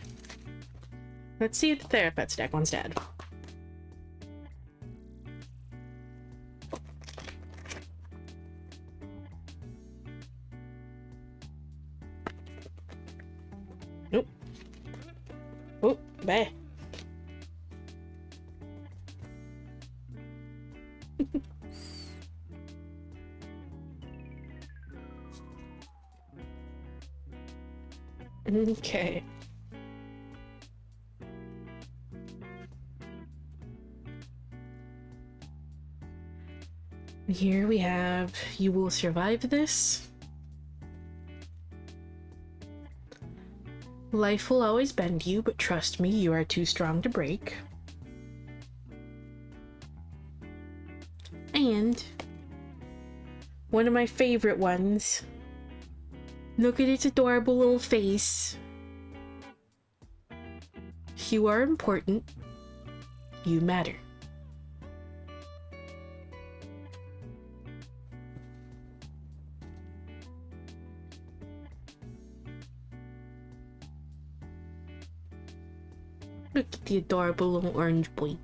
let's see what the Thera-Pets deck wants to add. Nope. Oh, bad. Okay. here we have, you will survive this. Life will always bend you, but trust me, you are too strong to break. And one of my favorite ones. Look at its adorable little face. You are important. You matter. Look at the adorable little orange boy.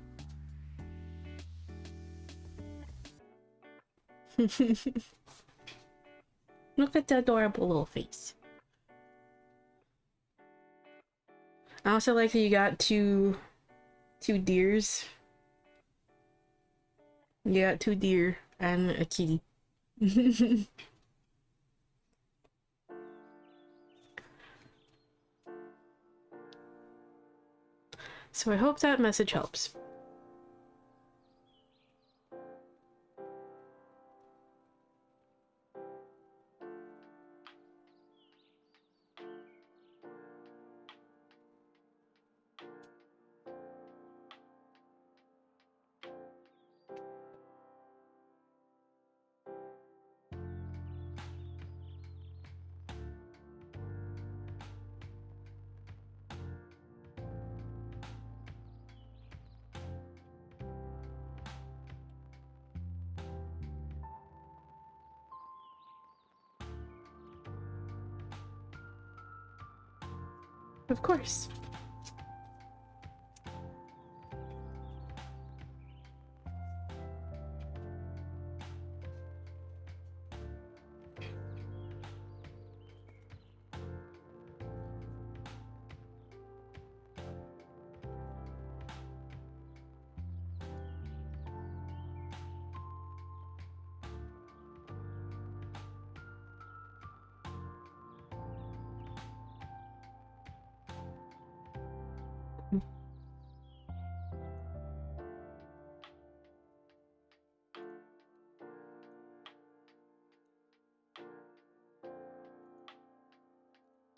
Look at the adorable little face. I also like that you got two deers. You got 2 deer and a kitty. So I hope that message helps. Of course.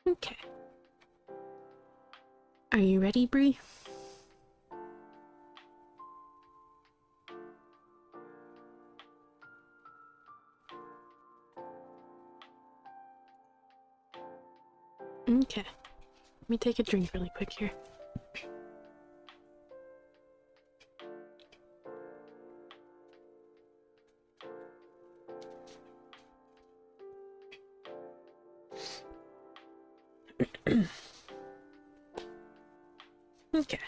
Okay. Are you ready, Bree? Okay. Let me take a drink really quick here. Okay.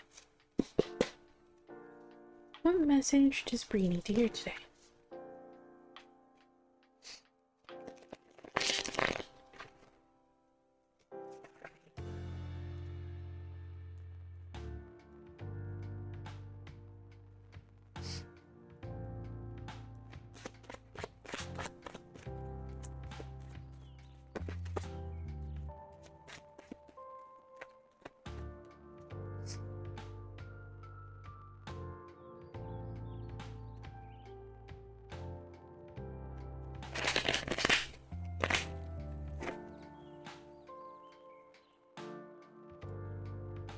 What message does Bree need to hear today?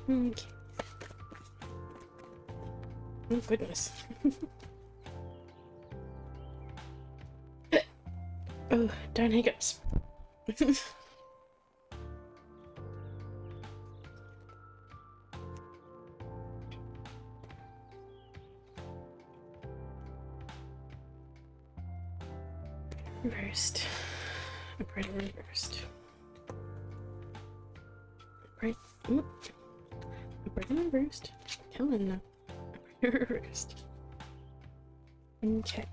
Okay. Oh goodness. Oh, darn hiccups. Reversed. Upright and reversed. Upright. Oop. Upright and reversed. Come on now. Upright and reversed. Okay.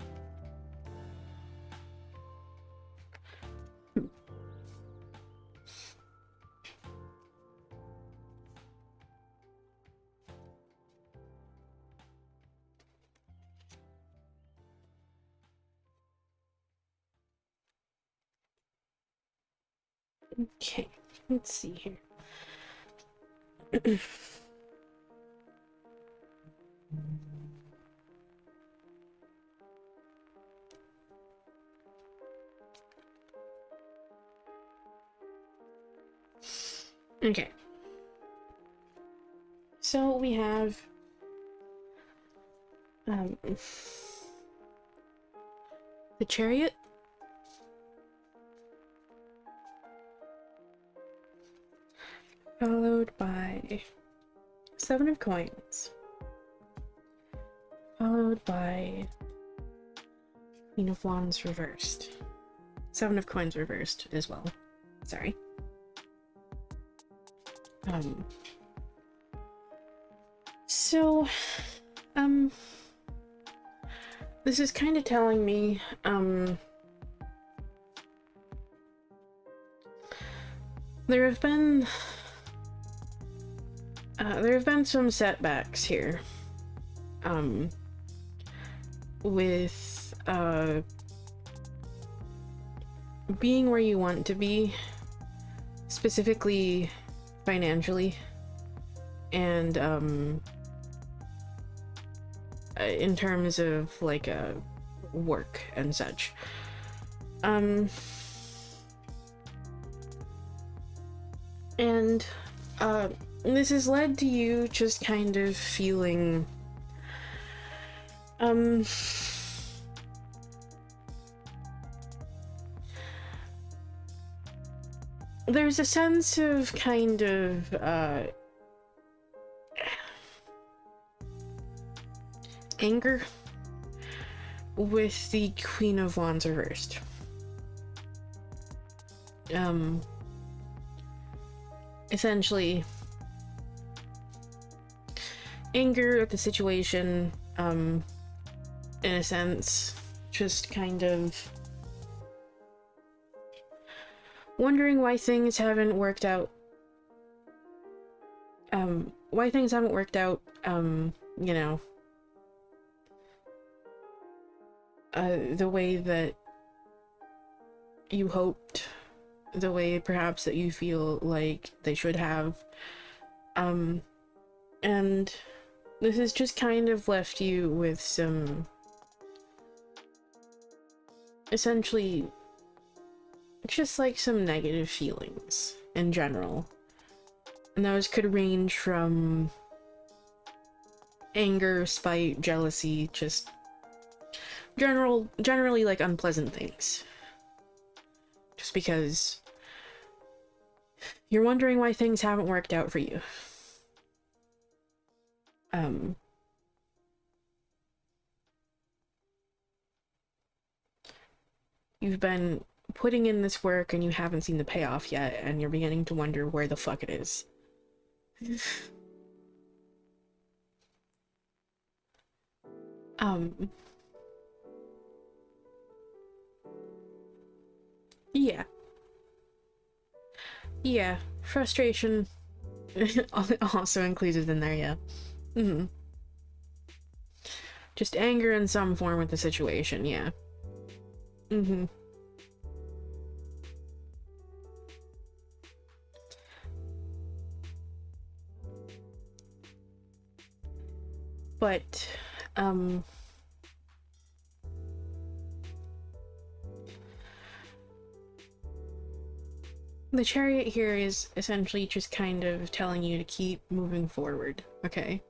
Okay, let's see here. Okay. So we have the Chariot, followed by 7 of Coins, followed by Queen of Wands reversed. 7 of Coins reversed as well. Sorry. So, this is kind of telling me, there have been some setbacks here, with, being where you want to be, specifically financially, and, in terms of, like, work and such. And, this has led to you just kind of feeling, there's a sense of kind of, anger with the Queen of Wands reversed. Essentially, anger at the situation, in a sense, just kind of wondering why things haven't worked out, you know, the way that you hoped, the way perhaps that you feel like they should have. And this has just kind of left you with some, essentially, just like some negative feelings in general. And those could range from anger, spite, jealousy, just generally like unpleasant things. Just because you're wondering why things haven't worked out for you. You've been putting in this work and you haven't seen the payoff yet, and you're beginning to wonder where the fuck it is. Yeah. Yeah, frustration also included in there, yeah. Just anger in some form with the situation, yeah. But, the Chariot here is essentially just kind of telling you to keep moving forward, okay?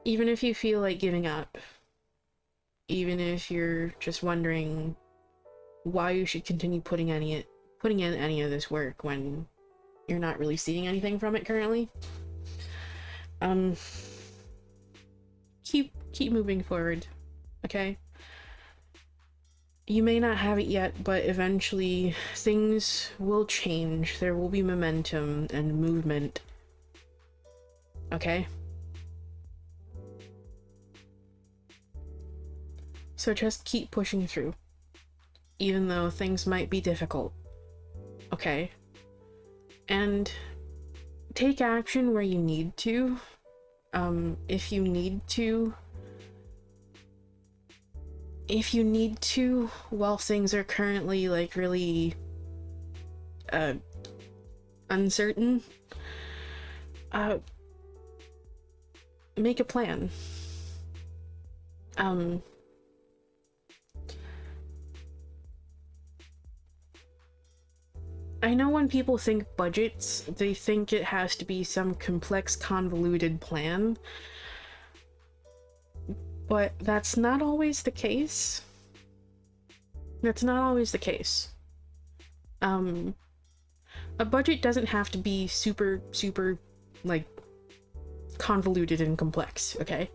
Even if you feel like giving up, even if you're just wondering why you should continue putting in any of this work when you're not really seeing anything from it currently, keep moving forward, okay? You may not have it yet, but eventually things will change. There will be momentum and movement. Okay? So just keep pushing through. Even though things might be difficult. Okay? And take action where you need to. If you need to, while things are currently, like, really, uncertain, make a plan. I know when people think budgets, they think it has to be some complex, convoluted plan, but that's not always the case. That's not always the case. A budget doesn't have to be super, like, convoluted and complex, okay?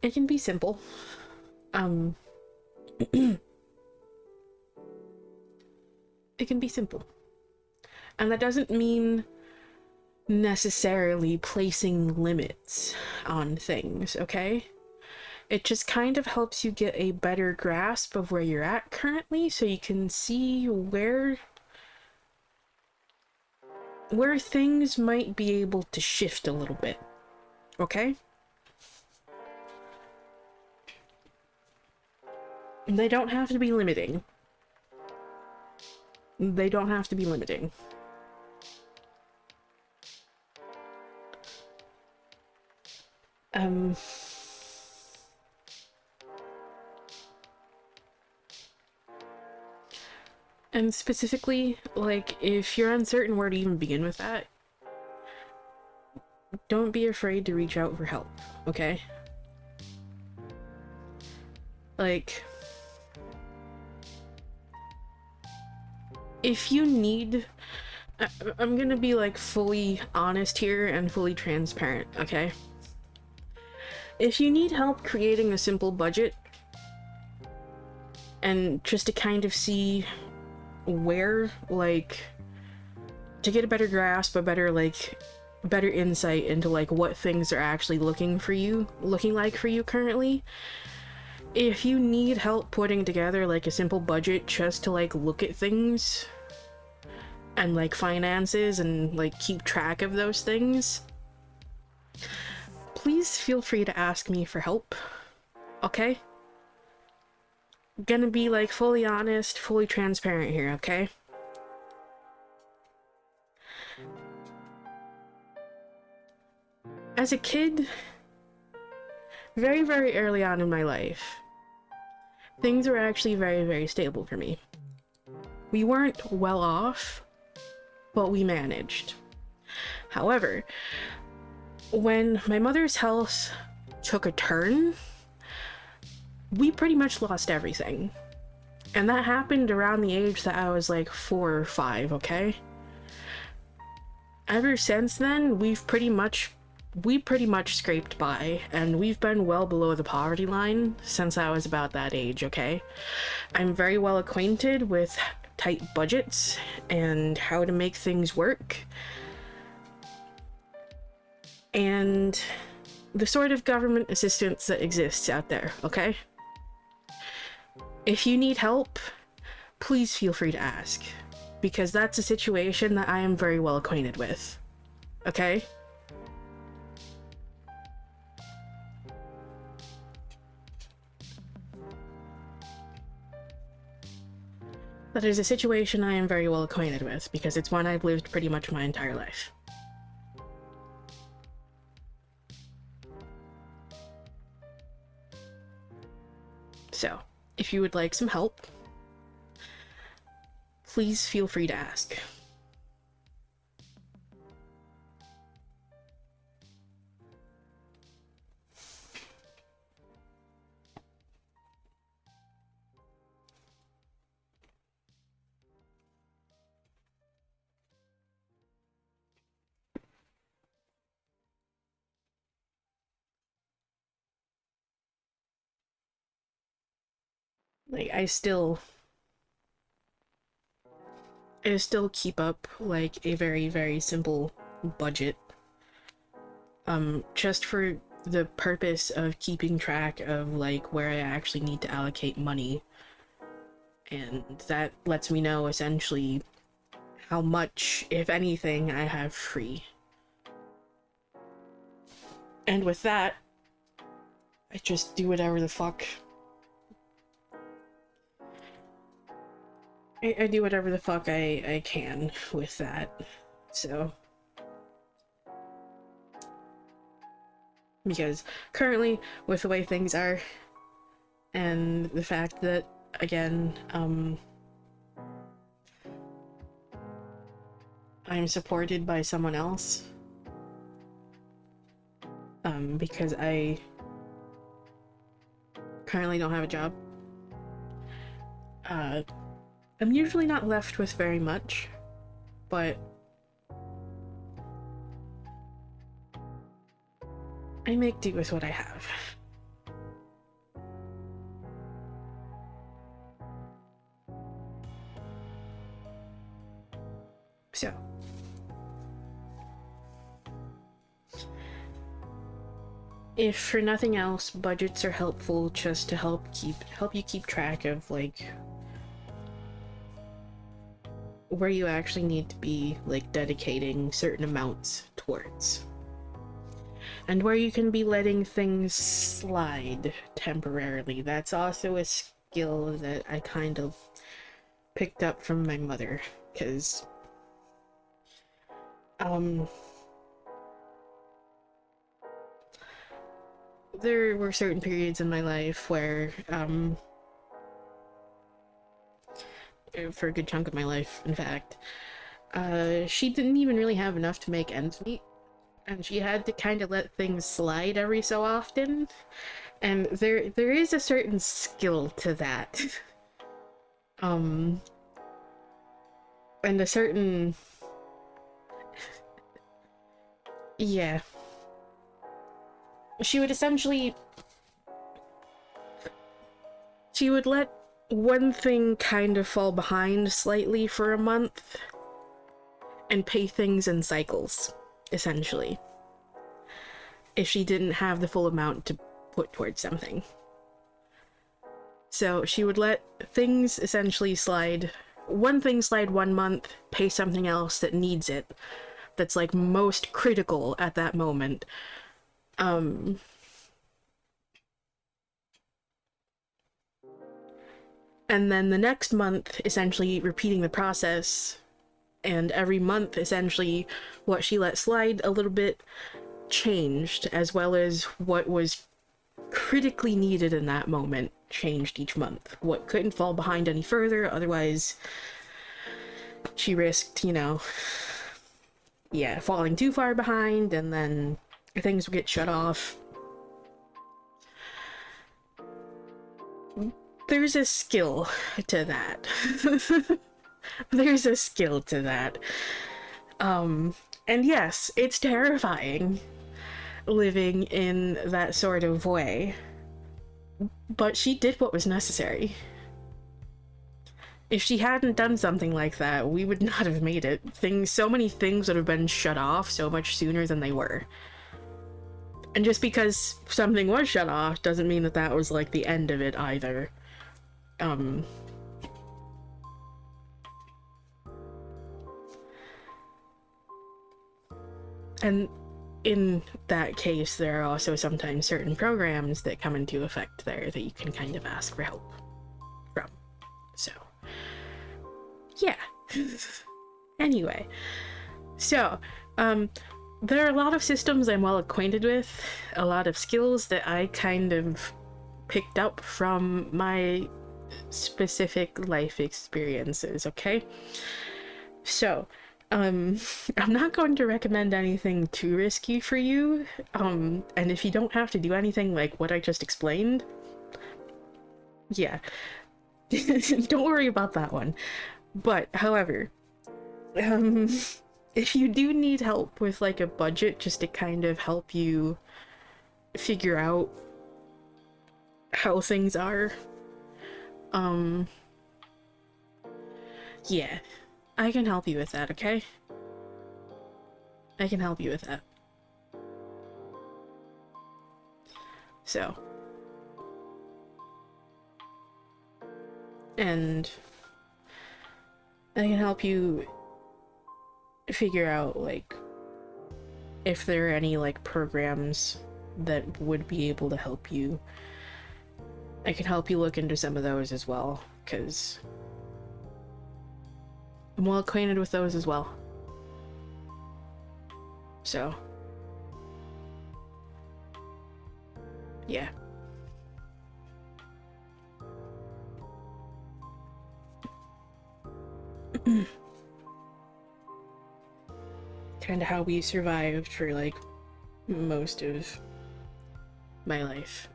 It can be simple. It can be simple. And that doesn't mean necessarily placing limits on things, okay? It just kind of helps you get a better grasp of where you're at currently, so you can see where things might be able to shift a little bit, okay? They don't have to be limiting. They don't have to be limiting. And specifically, like, if you're uncertain where to even begin with that, don't be afraid to reach out for help, okay? Like, if you need... I'm gonna be, like, fully honest here and fully transparent, okay? If you need help creating a simple budget, and just to kind of see where, like, to get a better grasp, a better, like, better insight into, like, what things are actually looking like for you currently, if you need help putting together, like, a simple budget just to, like, look at things and, like, finances and, like, keep track of those things, please feel free to ask me for help, okay? Gonna be, like, fully honest, fully transparent here, okay? As a kid, very, very early on in my life, things were actually very, very stable for me. We weren't well off, but we managed. However, when my mother's health took a turn, we pretty much lost everything. And that happened around the age that I was like 4 or 5, okay? Ever since then, we pretty much scraped by, and we've been well below the poverty line since I was about that age, okay? I'm very well acquainted with tight budgets and how to make things work, and the sort of government assistance that exists out there, okay? If you need help, please feel free to ask, because that's a situation that I am very well acquainted with, okay? That is a situation I am very well acquainted with, because it's one I've lived pretty much my entire life. So, if you would like some help, please feel free to ask. Like, I still keep up, like, a very, very simple budget. Just for the purpose of keeping track of, like, where I actually need to allocate money. And that lets me know, essentially, how much, if anything, I have free. And with that, I just do whatever the fuck... I do whatever the fuck I can with that, so... Because currently, with the way things are, and the fact that, again, I'm supported by someone else. Because I currently don't have a job. I'm usually not left with very much, but I make do with what I have. So, if for nothing else, budgets are helpful just to help you keep track of like where you actually need to be like dedicating certain amounts towards. And where you can be letting things slide temporarily. That's also a skill that I kind of picked up from my mother, because there were certain periods in my life where for a good chunk of my life, in fact, she didn't even really have enough to make ends meet, and she had to kind of let things slide every so often, and there is a certain skill to that. And a certain... yeah. She would essentially... she would let one thing kind of fall behind slightly for a month and pay things in cycles, essentially, if she didn't have the full amount to put towards something. So she would let things essentially slide, one thing slide 1 month, pay something else that needs it, that's like most critical at that moment. And then the next month, essentially repeating the process, and every month, essentially, what she let slide a little bit changed, as well as what was critically needed in that moment changed each month. What couldn't fall behind any further, otherwise she risked, you know, yeah, falling too far behind, and then things would get shut off. There's a skill to that. There's a skill to that. And yes, it's terrifying living in that sort of way. But she did what was necessary. If she hadn't done something like that, we would not have made it. So many things would have been shut off so much sooner than they were. And just because something was shut off doesn't mean that that was like the end of it either. And in that case, there are also sometimes certain programs that come into effect there that you can kind of ask for help from. So, yeah. Anyway, so, there are a lot of systems I'm well acquainted with, a lot of skills that I kind of picked up from my specific life experiences, okay? So, I'm not going to recommend anything too risky for you, and if you don't have to do anything like what I just explained, yeah, don't worry about that one. But, however, if you do need help with like a budget just to kind of help you figure out how things are, yeah, I can help you with that, okay? I can help you with that. So. And I can help you figure out, like, if there are any, like, programs that would be able to help you. I can help you look into some of those as well, because I'm well acquainted with those as well. So, yeah. kind of how we survived for like most of my life.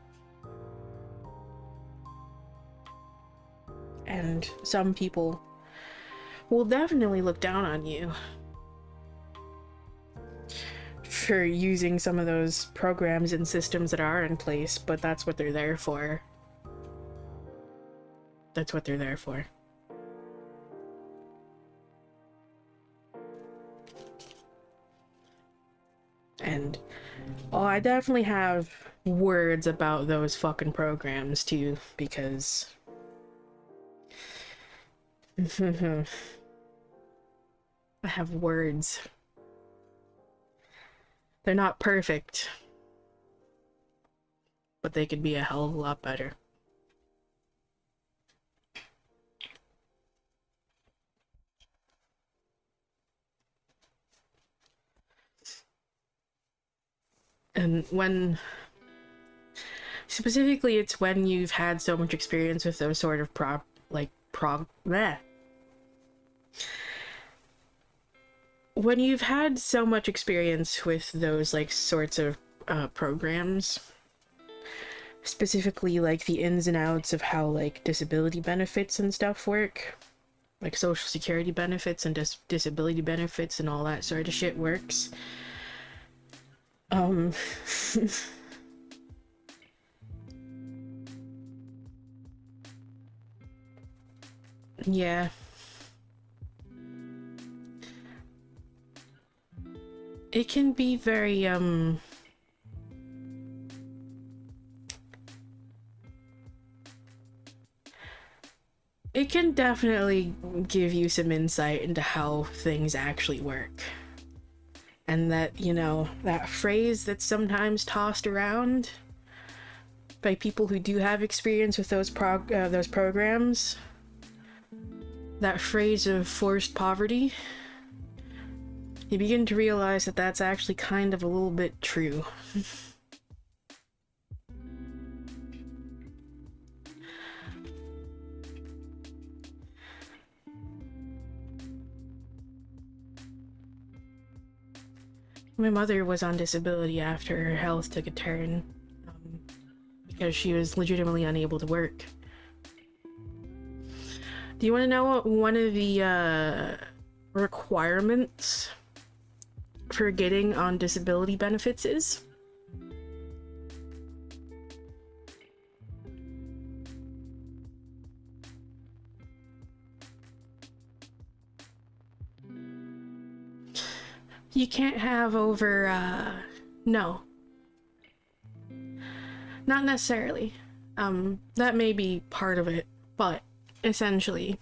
And some people will definitely look down on you for using some of those programs and systems that are in place, but that's what they're there for. That's what they're there for. And oh, I definitely have words about those fucking programs too, because I have words. They're not perfect, but they could be a hell of a lot better. And when specifically, it's when you've had so much experience with those sort of when you've had so much experience with those like sorts of programs, specifically like the ins and outs of how like disability benefits and stuff work, like social security benefits and disability benefits and all that sort of shit works. Yeah. It can be very, it can definitely give you some insight into how things actually work. And that, you know, that phrase that's sometimes tossed around by people who do have experience with those programs, that phrase of forced poverty, you begin to realize that that's actually kind of a little bit true. My mother was on disability after her health took a turn, because she was legitimately unable to work. Do you want to know what one of the requirements for getting on disability benefits is? You can't have over, no. Not necessarily. That may be part of it, but essentially,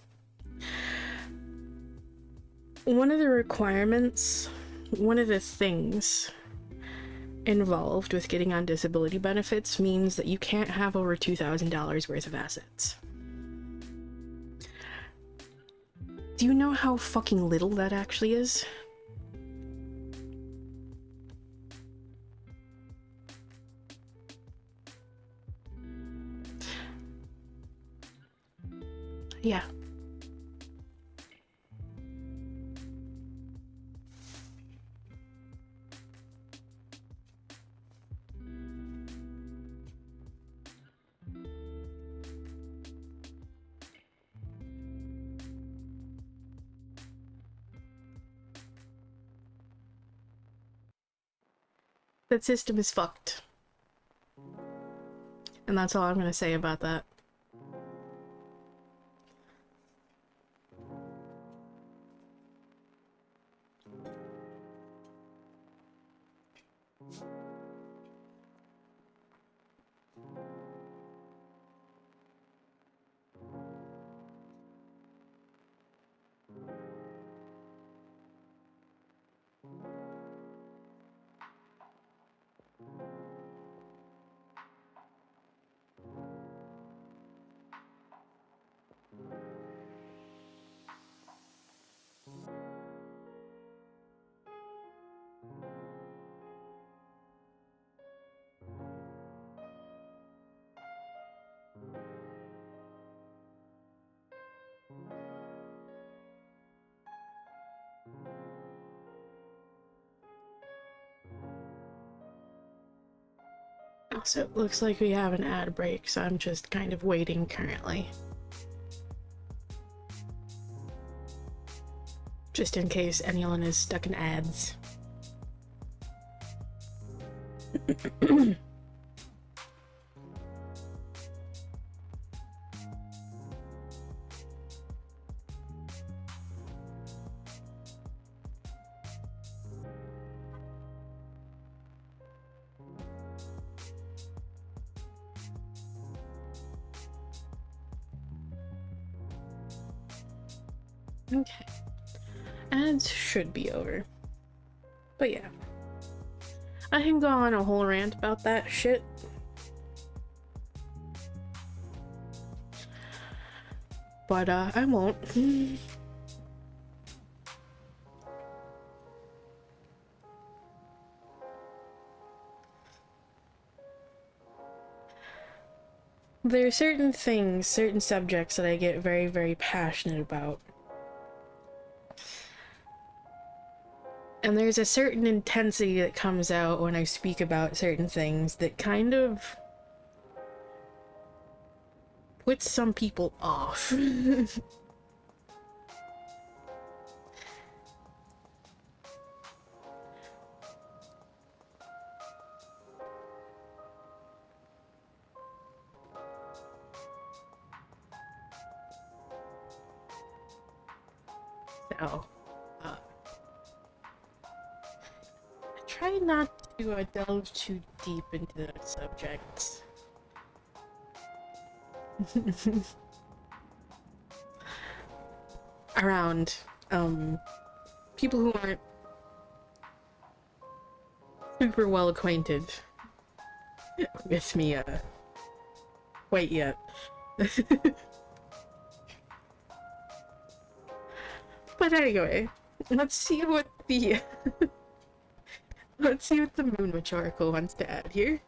one of the requirements, one of the things involved with getting on disability benefits means that you can't have over $2,000 worth of assets. Do you know how fucking little that actually is? Yeah. That system is fucked. And that's all I'm gonna say about that. Also, it looks like we have an ad break, so I'm just kind of waiting currently. Just in case anyone is stuck in ads. Okay. Ads should be over. But yeah. I can go on a whole rant about that shit. But I won't. There are certain things, certain subjects that I get very, very passionate about. And there's a certain intensity that comes out when I speak about certain things that kind of puts some people off. So, try not to delve too deep into that subject. Around people who aren't super well acquainted with me quite yet. But anyway, let's see what the let's see what the Moon Witch Oracle wants to add here.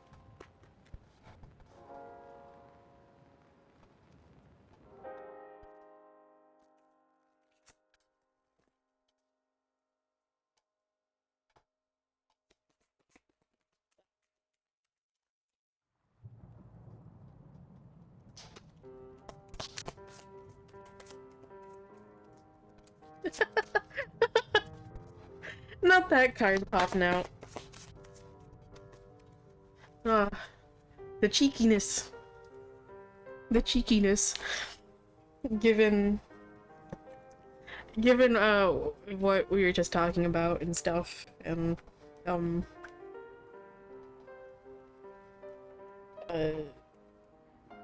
Not that card popping out. Ah, the cheekiness. The cheekiness. Given what we were just talking about and stuff, and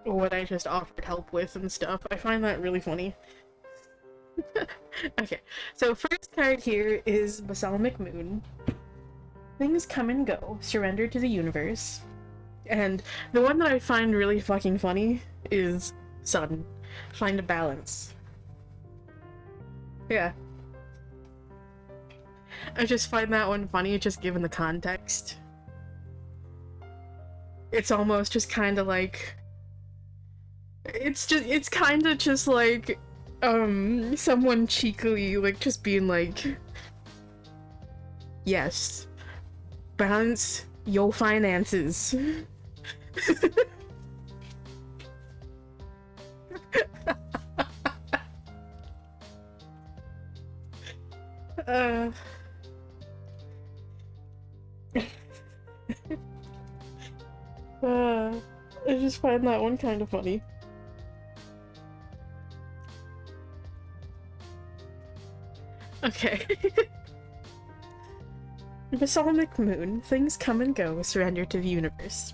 what I just offered help with and stuff. I find that really funny. Okay, so first card here is Balsamic Moon. Things come and go, surrender to the universe. And the one that I find really fucking funny is Sun. Find a balance. Yeah. I just find that one funny, just given the context. It's almost just kind of like... It's kind of just like... someone cheekily, like, just being like... Yes. Balance your finances. I just find that one kind of funny. Okay. Balsamic Moon. Things come and go, surrender to the universe.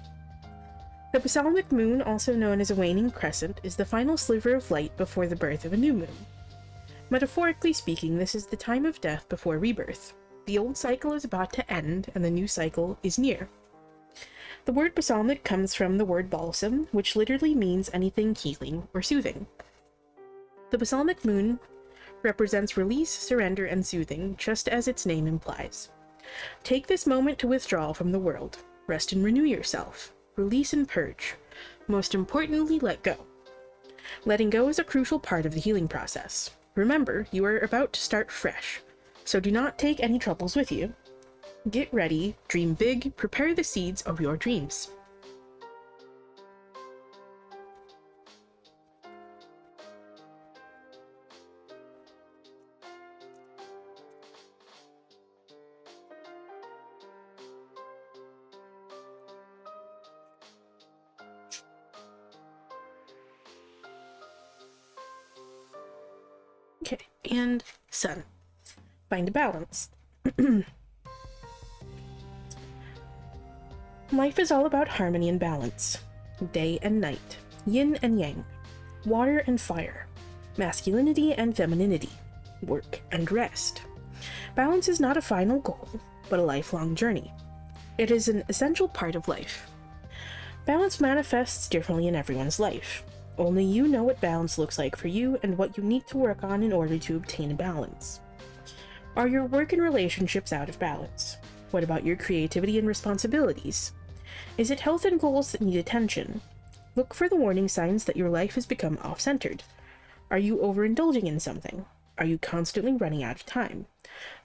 The Balsamic Moon, also known as a waning crescent, is the final sliver of light before the birth of a new moon. Metaphorically speaking, this is the time of death before rebirth. The old cycle is about to end, and the new cycle is near. The word balsamic comes from the word balsam, which literally means anything healing or soothing. The Balsamic Moon represents release, surrender, and soothing, just as its name implies. Take this moment to withdraw from the world. Rest and renew yourself. Release and purge. Most importantly, let go. Letting go is a crucial part of the healing process. Remember, you are about to start fresh, so do not take any troubles with you. Get ready, dream big, prepare the seeds of your dreams. Okay, and sun. Find a balance. Life is all about harmony and balance. Day and night, yin and yang, water and fire, masculinity and femininity, work and rest. Balance is not a final goal, but a lifelong journey. It is an essential part of life. Balance manifests differently in everyone's life. Only you know what balance looks like for you and what you need to work on in order to obtain balance. Are your work and relationships out of balance? What about your creativity and responsibilities? Is it health and goals that need attention? Look for the warning signs that your life has become off-centered. Are you overindulging in something? Are you constantly running out of time?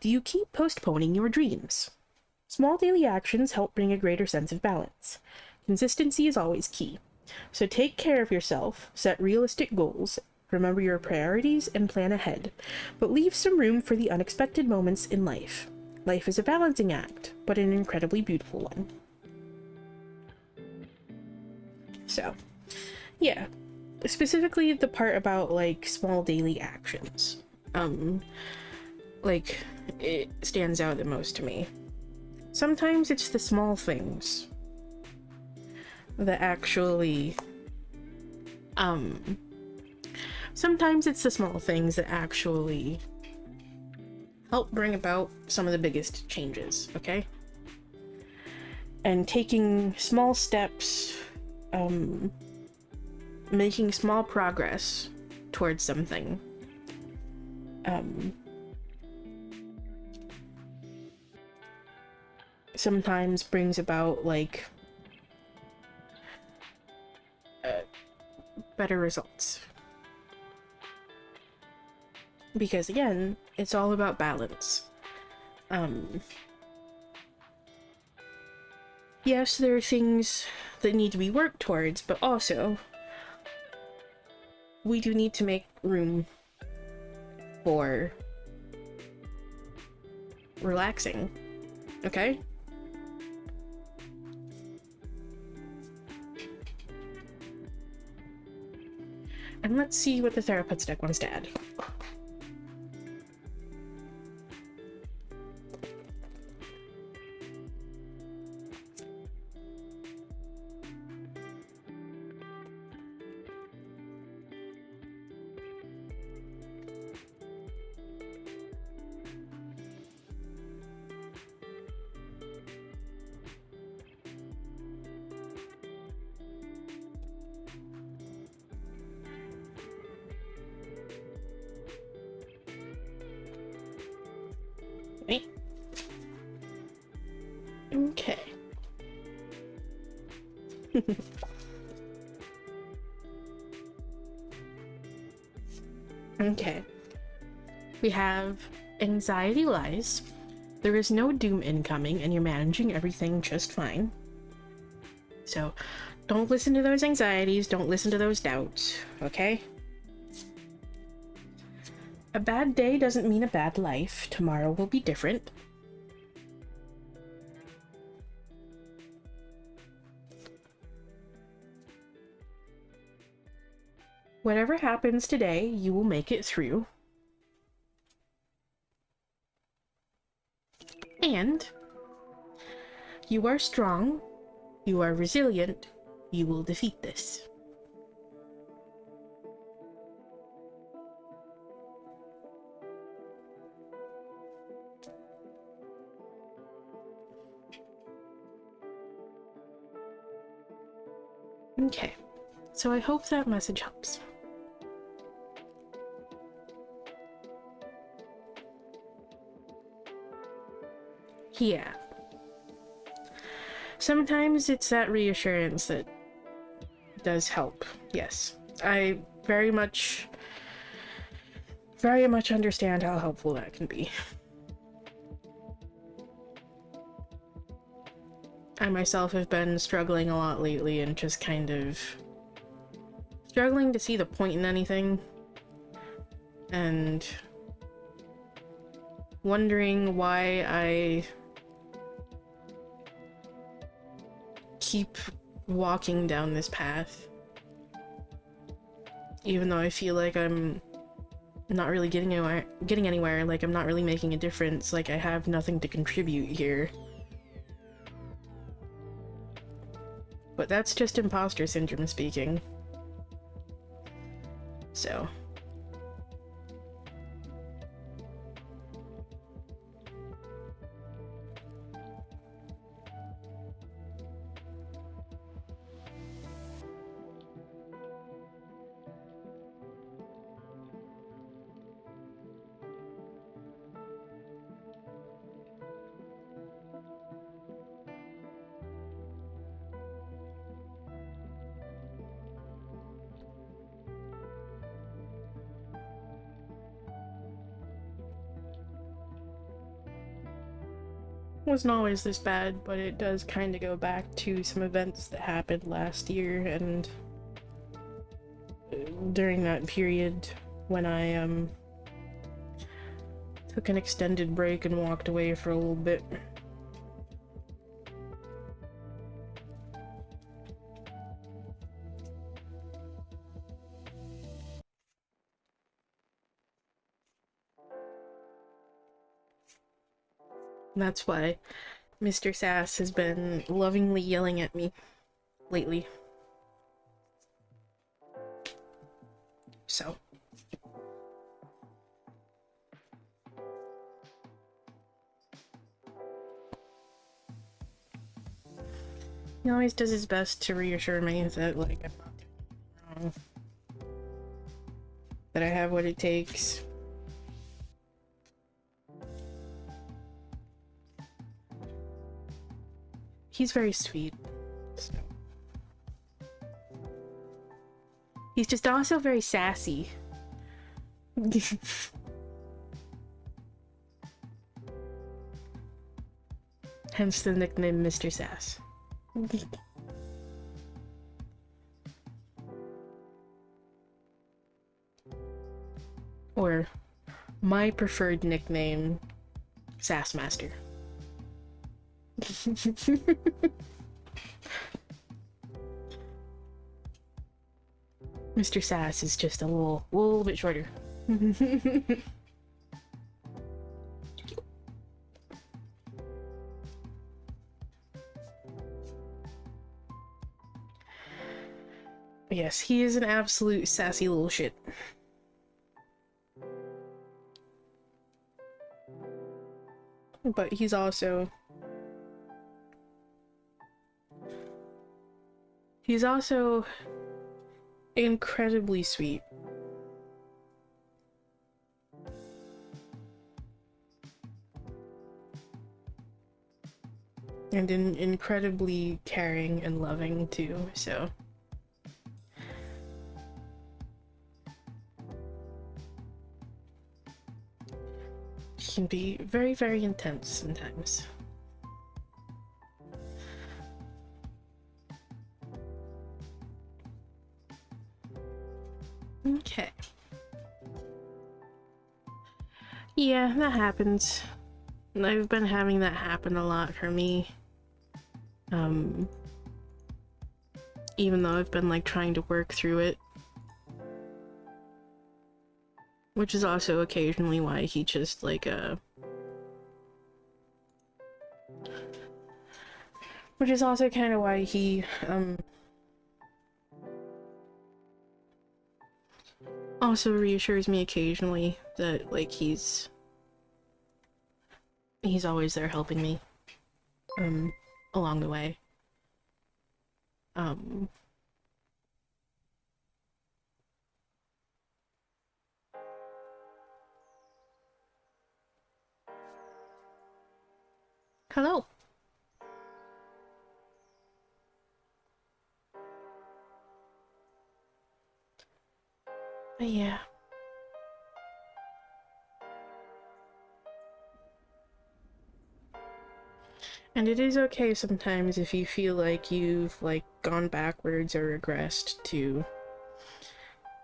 Do you keep postponing your dreams? Small daily actions help bring a greater sense of balance. Consistency is always key. So take care of yourself, set realistic goals, remember your priorities, and plan ahead. But leave some room for the unexpected moments in life. Life is a balancing act, but an incredibly beautiful one. So, yeah. Specifically the part about, like, small daily actions. Like, it stands out the most to me. Sometimes it's the small things that actually, sometimes it's the small things that actually help bring about some of the biggest changes, okay? And taking small steps, making small progress towards something, sometimes brings about, like, better results. Because again, it's all about balance. Yes, there are things that need to be worked towards, but also we do need to make room for relaxing, okay? And let's see what the Thera-Pets deck wants to add. Okay. Okay. We have anxiety lies. There is no doom incoming and you're managing everything just fine. So don't listen to those anxieties, don't listen to those doubts, okay? A bad day doesn't mean a bad life. Tomorrow will be different. Whatever happens today, you will make it through. And you are strong, you are resilient, you will defeat this. Okay, so I hope that message helps. Yeah. Sometimes it's that reassurance that does help. Yes. I very much understand how helpful that can be. I myself have been struggling a lot lately and just kind of struggling to see the point in anything. And wondering why I keep walking down this path, even though I feel like I'm not really getting anywhere, like I'm not really making a difference, like I have nothing to contribute here. But that's just imposter syndrome speaking. So. Wasn't always this bad, but it does kind of go back to some events that happened last year, and during that period when I took an extended break and walked away for a little bit. And that's why Mr. Sass has been lovingly yelling at me lately. So. He always does his best to reassure me that, like, I'm not doing anything wrong. That I have what it takes. He's very sweet, so. He's just also very sassy. Hence the nickname Mr. Sass. Or my preferred nickname, Sassmaster. Mr. Sass is just a little bit shorter. Yes, he is an absolute sassy little shit. But he's also incredibly sweet. And incredibly caring and loving too, so. He can be very, very intense sometimes. Okay. Yeah, that happens. I've been having that happen a lot for me. Even though I've been, like, trying to work through it. Which is also occasionally why he just, like, which is also kind of why he, also reassures me occasionally that, like, he's always there helping me, along the way. Hello. But yeah. And it is okay sometimes if you feel like you've, like, gone backwards or regressed to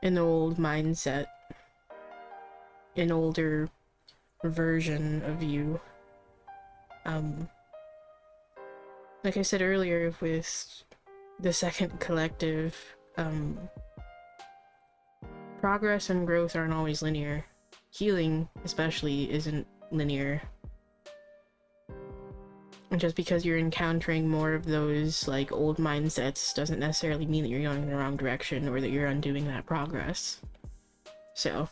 an old mindset, an older version of you. Like I said earlier with the second collective, progress and growth aren't always linear, healing especially isn't linear. And just because you're encountering more of those, like, old mindsets doesn't necessarily mean that you're going in the wrong direction or that you're undoing that progress. So...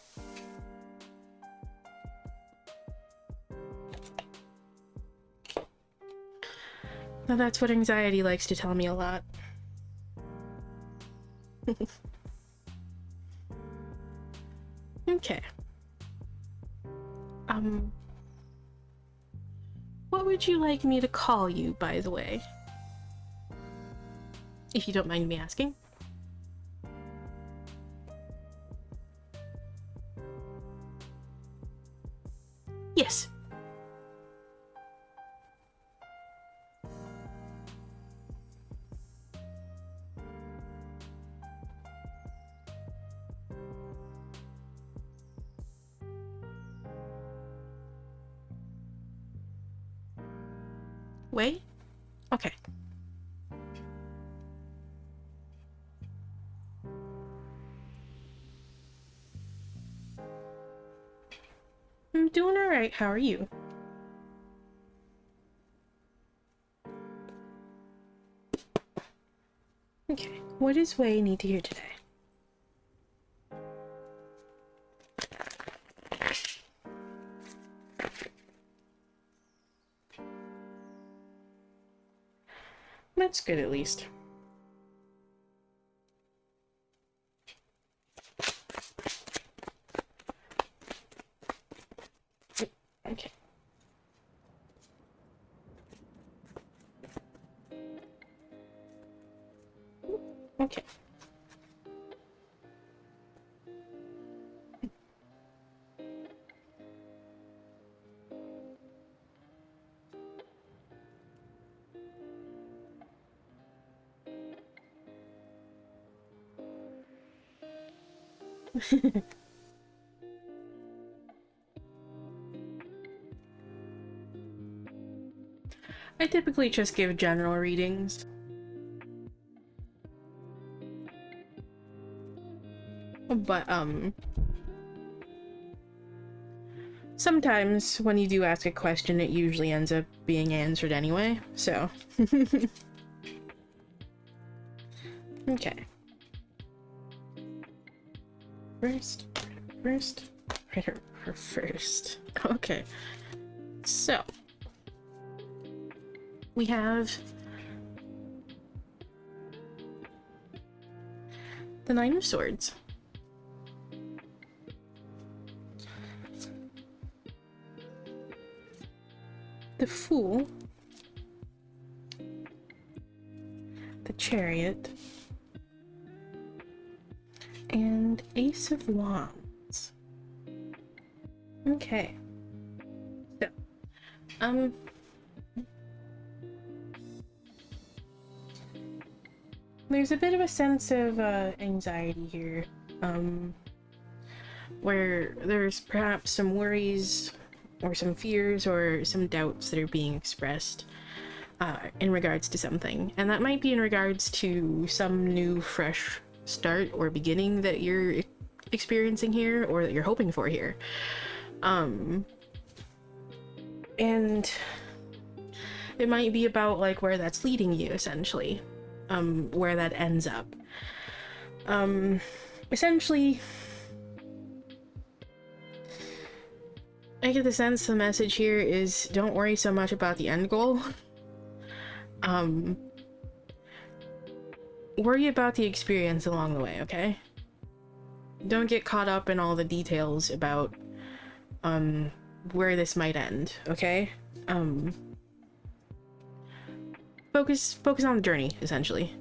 Now that's what anxiety likes to tell me a lot. Okay. What would you like me to call you, by the way? If you don't mind me asking. Yes. Wait? Okay. I'm doing alright, how are you? Okay, what does Wei need to hear today? That's good, at least. Okay. Okay. I typically just give general readings. But, sometimes when you do ask a question, it usually ends up being answered anyway, so. Okay. First. Okay. So. We have the Nine of Swords. The Fool. The Chariot. And Ace of Wands. Okay. So, there's a bit of a sense of anxiety here, where there's perhaps some worries or some fears or some doubts that are being expressed in regards to something. And that might be in regards to some new fresh start or beginning that you're experiencing here or that you're hoping for here. And it might be about like where that's leading you, essentially. Where that ends up. Essentially, I get the sense the message here is don't worry so much about the end goal. Worry about the experience along the way, okay? Don't get caught up in all the details about, where this might end, okay? Focus on the journey, essentially.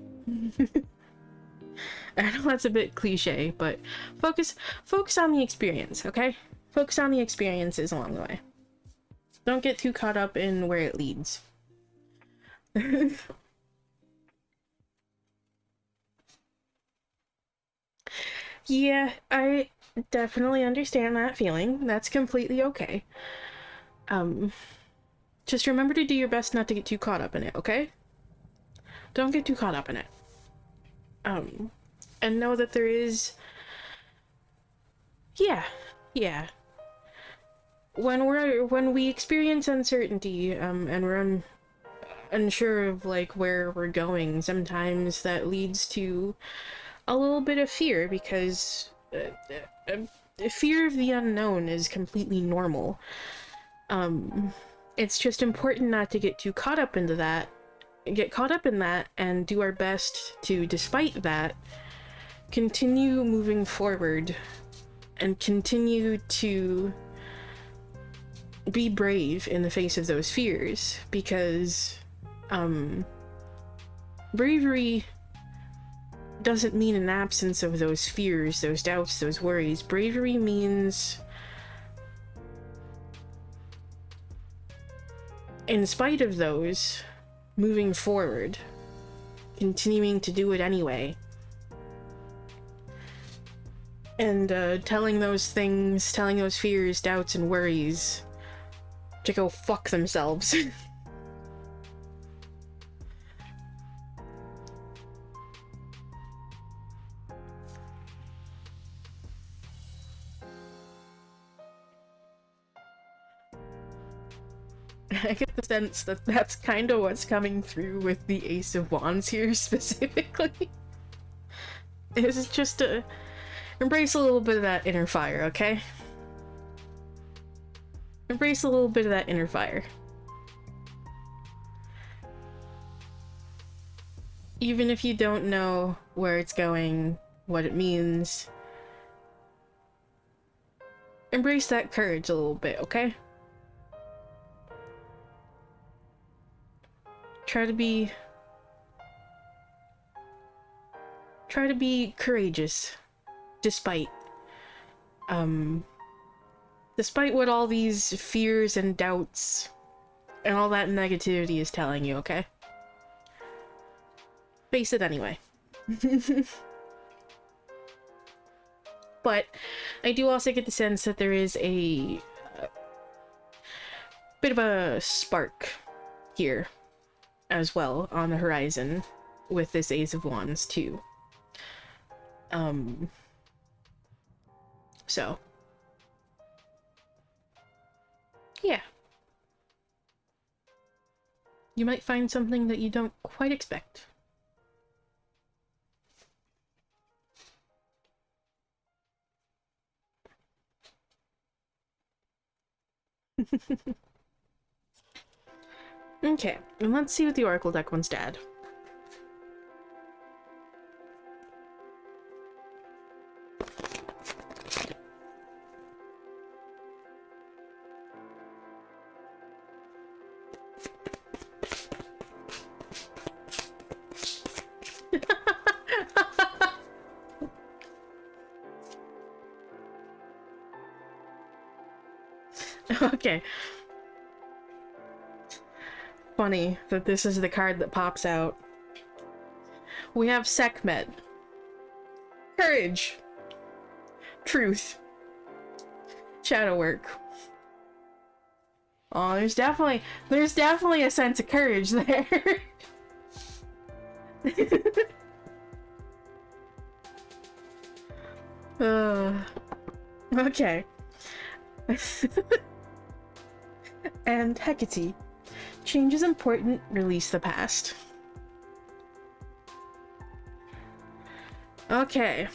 I know that's a bit cliche, but focus on the experience, okay? Focus on the experiences along the way. Don't get too caught up in where it leads. Yeah, I definitely understand that feeling. That's completely okay. Just remember to do your best not to get too caught up in it, okay? Don't get too caught up in it. And know that there is... Yeah. when we experience uncertainty, and we're unsure of like where we're going, sometimes that leads to a little bit of fear, because fear of the unknown is completely normal. It's just important not to get too caught up into that, and do our best to, despite that, continue moving forward and continue to be brave in the face of those fears, because bravery doesn't mean an absence of those fears, those doubts, those worries. Bravery means, in spite of those, moving forward, continuing to do it anyway, and telling those fears, doubts, and worries to go fuck themselves. I get the sense that that's kind of what's coming through with the Ace of Wands here specifically. It's just to embrace a little bit of that inner fire, okay? Embrace a little bit of that inner fire. Even if you don't know where it's going, what it means, embrace that courage a little bit, okay? Try to be courageous, despite what all these fears and doubts and all that negativity is telling you, okay? Face it anyway. But I do also get the sense that there is a bit of a spark here as well on the horizon with this Ace of Wands too. So yeah, you might find something that you don't quite expect. Okay, and let's see what the Oracle deck wants to add. Okay. Funny that this is the card that pops out. We have Sekhmet. Courage. Truth. Shadow work. Oh, there's definitely a sense of courage there. Okay. And Hecate. Change is important, release the past. Okay.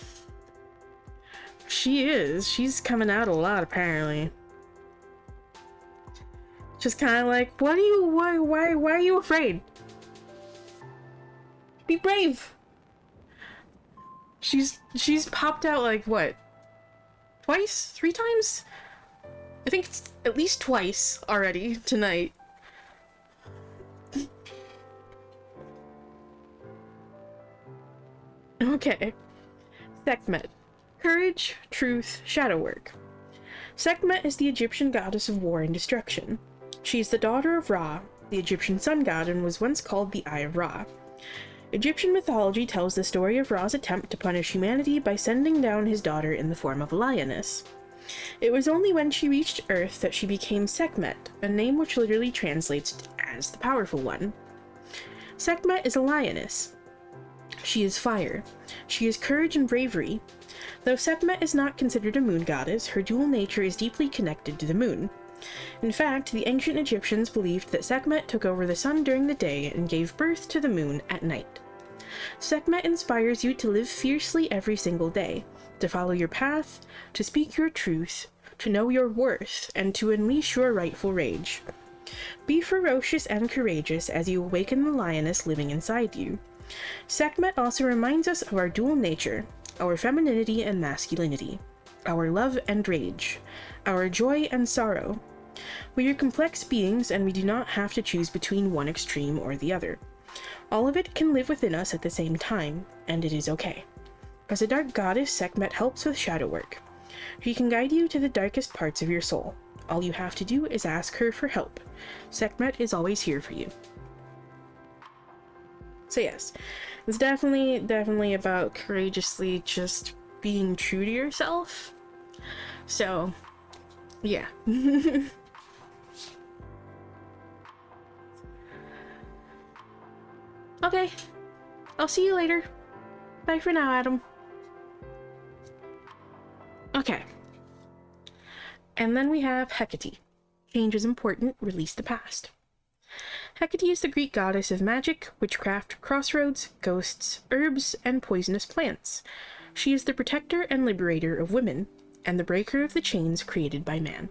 She's coming out a lot, apparently. Just kind of like, why are you afraid? Be brave! She's popped out like, what? Twice? 3 times? I think it's at least twice already tonight. Okay. Sekhmet. Courage, truth, shadow work. Sekhmet is the Egyptian goddess of war and destruction. She is the daughter of Ra, the Egyptian sun god, and was once called the Eye of Ra. Egyptian mythology tells the story of Ra's attempt to punish humanity by sending down his daughter in the form of a lioness. It was only when she reached Earth that she became Sekhmet, a name which literally translates as the powerful one. Sekhmet is a lioness. She is fire. She is courage and bravery. Though Sekhmet is not considered a moon goddess, her dual nature is deeply connected to the moon. In fact, the ancient Egyptians believed that Sekhmet took over the sun during the day and gave birth to the moon at night. Sekhmet inspires you to live fiercely every single day, to follow your path, to speak your truth, to know your worth, and to unleash your rightful rage. Be ferocious and courageous as you awaken the lioness living inside you. Sekhmet also reminds us of our dual nature, our femininity and masculinity, our love and rage, our joy and sorrow. We are complex beings, and we do not have to choose between one extreme or the other. All of it can live within us at the same time, and it is okay. As a dark goddess, Sekhmet helps with shadow work. She can guide you to the darkest parts of your soul. All you have to do is ask her for help. Sekhmet is always here for you. So yes, it's definitely about courageously just being true to yourself. So, yeah. Okay, I'll see you later. Bye for now, Adam. Okay. And then we have Hecate. Change is important, release the past. Hecate is the Greek goddess of magic, witchcraft, crossroads, ghosts, herbs, and poisonous plants. She is the protector and liberator of women, and the breaker of the chains created by man.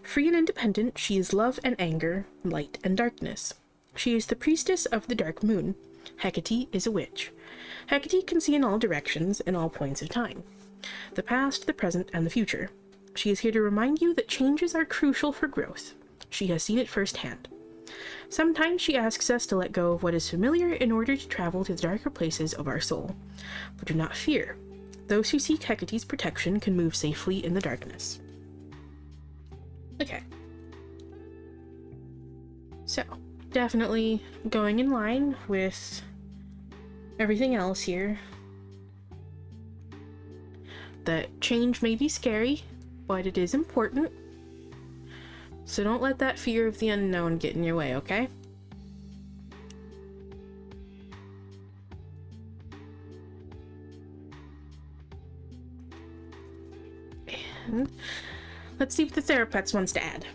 Free and independent, she is love and anger, light and darkness. She is the priestess of the dark moon. Hecate is a witch. Hecate can see in all directions, in all points of time. The past, the present, and the future. She is here to remind you that changes are crucial for growth. She has seen it firsthand. Sometimes she asks us to let go of what is familiar in order to travel to the darker places of our soul. But do not fear. Those who seek Hecate's protection can move safely in the darkness. Okay. So, definitely going in line with everything else here. That change may be scary, but it is important. So don't let that fear of the unknown get in your way, okay? And let's see what the Thera-Pets wants to add.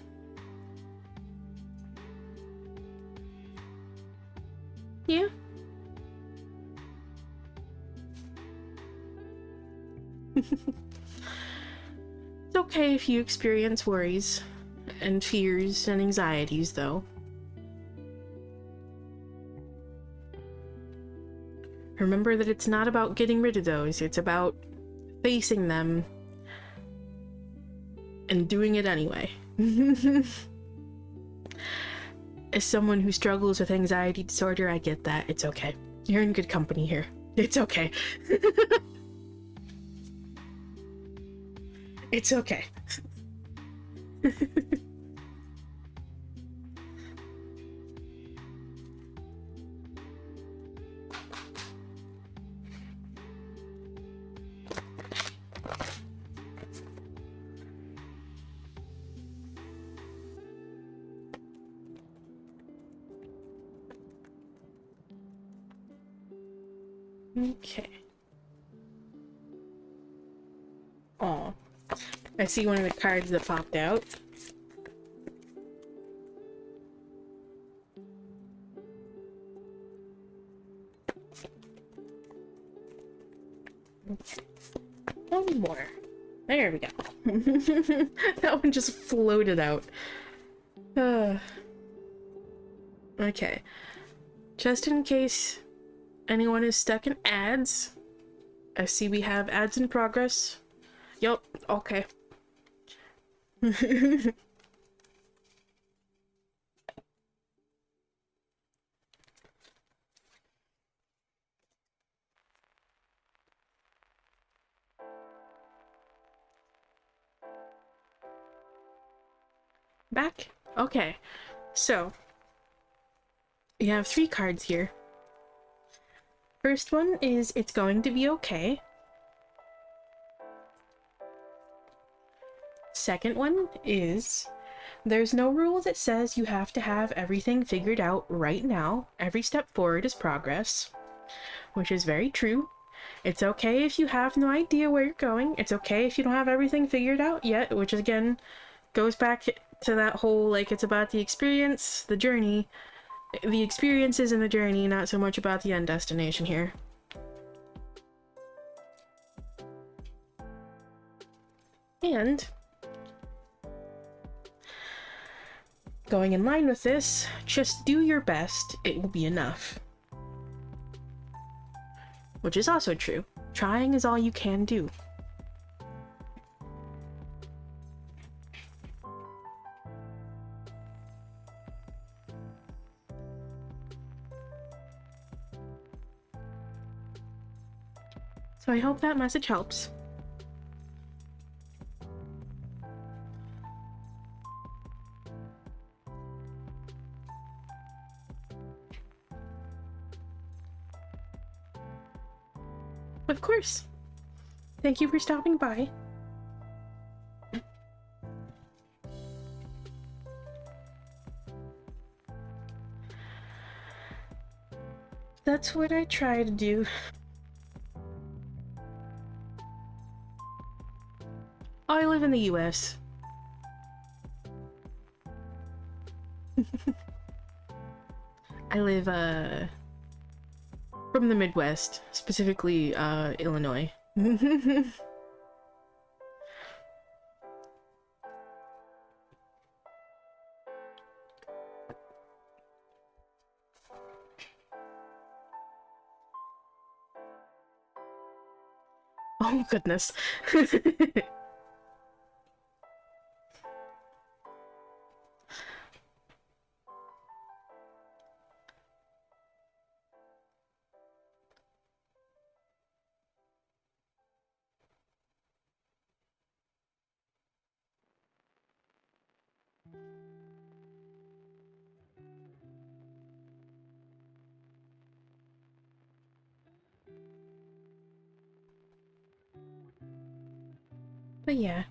Yeah? It's okay if you experience worries and fears and anxieties, though. Remember that it's not about getting rid of those, it's about facing them and doing it anyway. As someone who struggles with anxiety disorder, I get that. It's okay. You're in good company here. It's okay. It's okay. Okay. Oh, I see one of the cards that popped out. Okay. One more. There we go. That one just floated out. Okay. Just in case anyone is stuck in ads, I see we have ads in progress. Yup, okay. Back? Okay. So, you have 3 cards here. First one is It's Going to Be Okay. Second one is There's no rule that says you have to have everything figured out right now. Every step forward is progress, which is very true. It's okay if you have no idea where you're going. It's okay if you don't have everything figured out yet, which again goes back to that whole, like, it's about the experience, the journey. The experiences and the journey, not so much about the end destination here. And going in line with this, just do your best, it will be enough. Which is also true. Trying is all you can do. So I hope that message helps. Of course. Thank you for stopping by. That's what I try to do. I live in the US. I live, from the Midwest, specifically, Illinois. Oh, goodness. But yeah.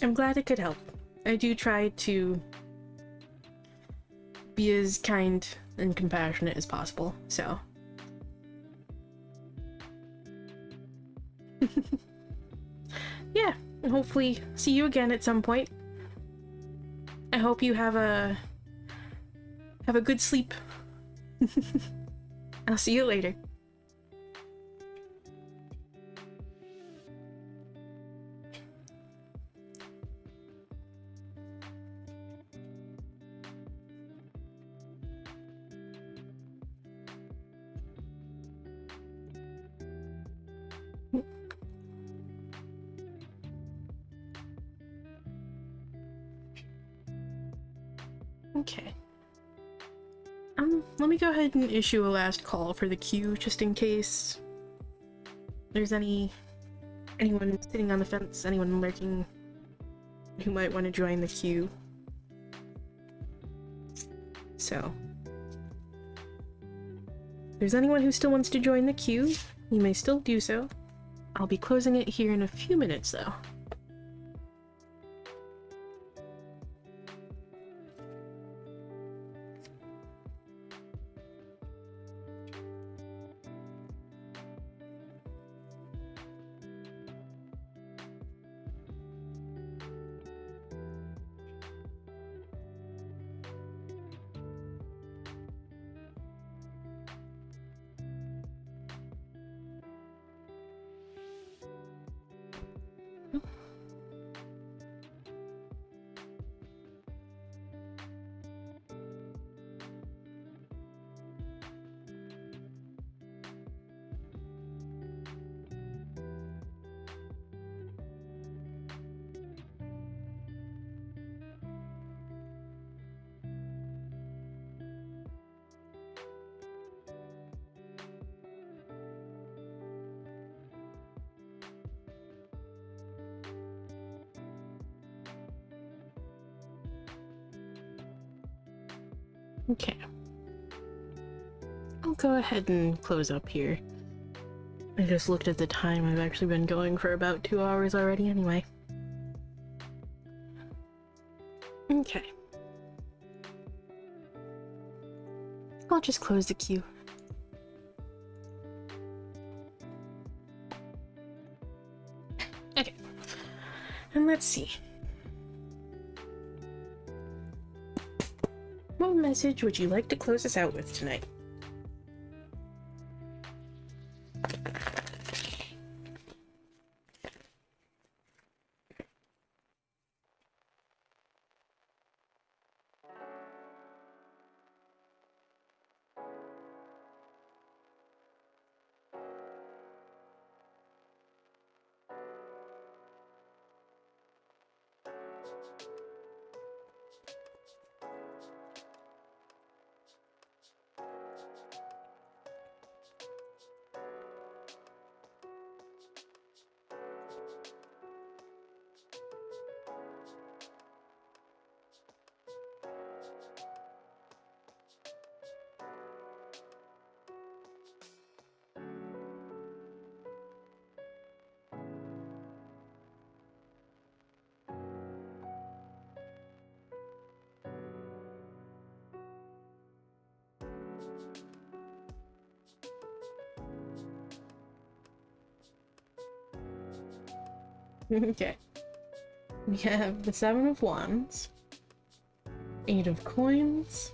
I'm glad it could help. I do try to be as kind and compassionate as possible, so. Yeah, and hopefully see you again at some point. I hope you have a good sleep. I'll see you later. Okay. Let me go ahead and issue a last call for the queue, just in case there's anyone sitting on the fence, anyone lurking who might want to join the queue. So, if there's anyone who still wants to join the queue, you may still do so. I'll be closing it here in a few minutes, though. Okay. I'll go ahead and close up here. I just looked at the time. I've actually been going for about 2 hours already anyway. Okay. I'll just close the queue. Okay. Let's see. What message would you like to close us out with tonight? Okay. We have the Seven of Wands, Eight of Coins,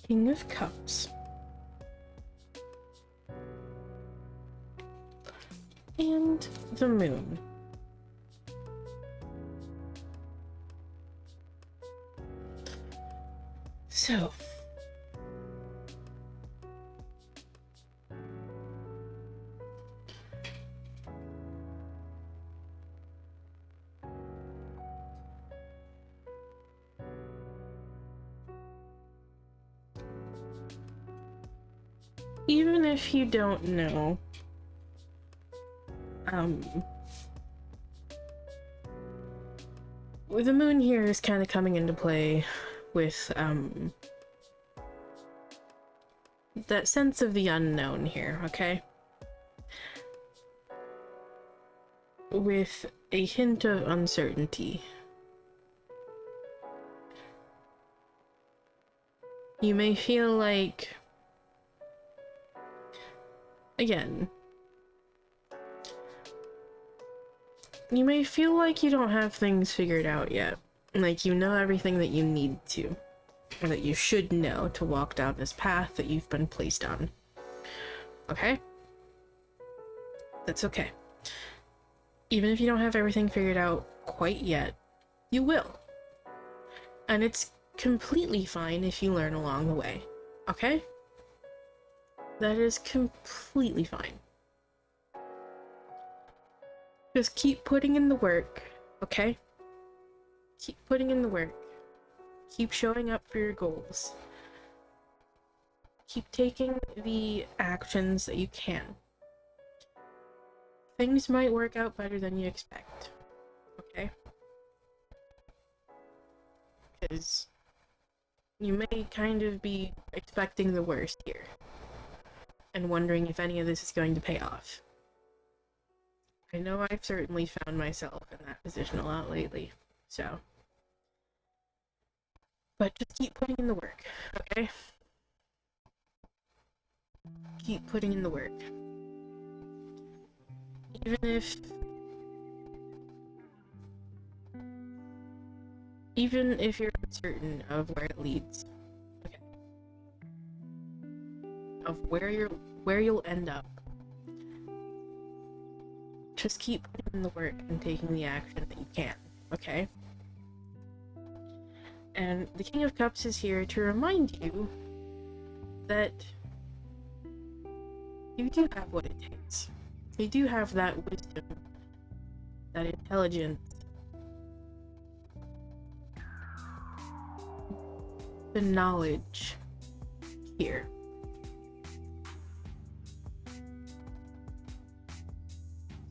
King of Cups, and the Moon. So, even if you don't know, the moon here is kind of coming into play with, that sense of the unknown here, okay? With a hint of uncertainty. You may feel like, again, you may feel like you don't have things figured out yet. Like you know everything that you need to, or that you should know to walk down this path that you've been placed on. Okay? That's okay. Even if you don't have everything figured out quite yet, you will. And it's completely fine if you learn along the way. Okay? That is completely fine. Just keep putting in the work, okay? Keep putting in the work. Keep showing up for your goals. Keep taking the actions that you can. Things might work out better than you expect, okay? Because you may kind of be expecting the worst here and wondering if any of this is going to pay off. I know I've certainly found myself in that position a lot lately, so. But just keep putting in the work, okay? Keep putting in the work. Even if you're uncertain of where it leads, okay? Of where you'll end up. Just keep putting in the work and taking the action that you can, okay? And the King of Cups is here to remind you that you do have what it takes. You do have that wisdom, that intelligence, the knowledge here.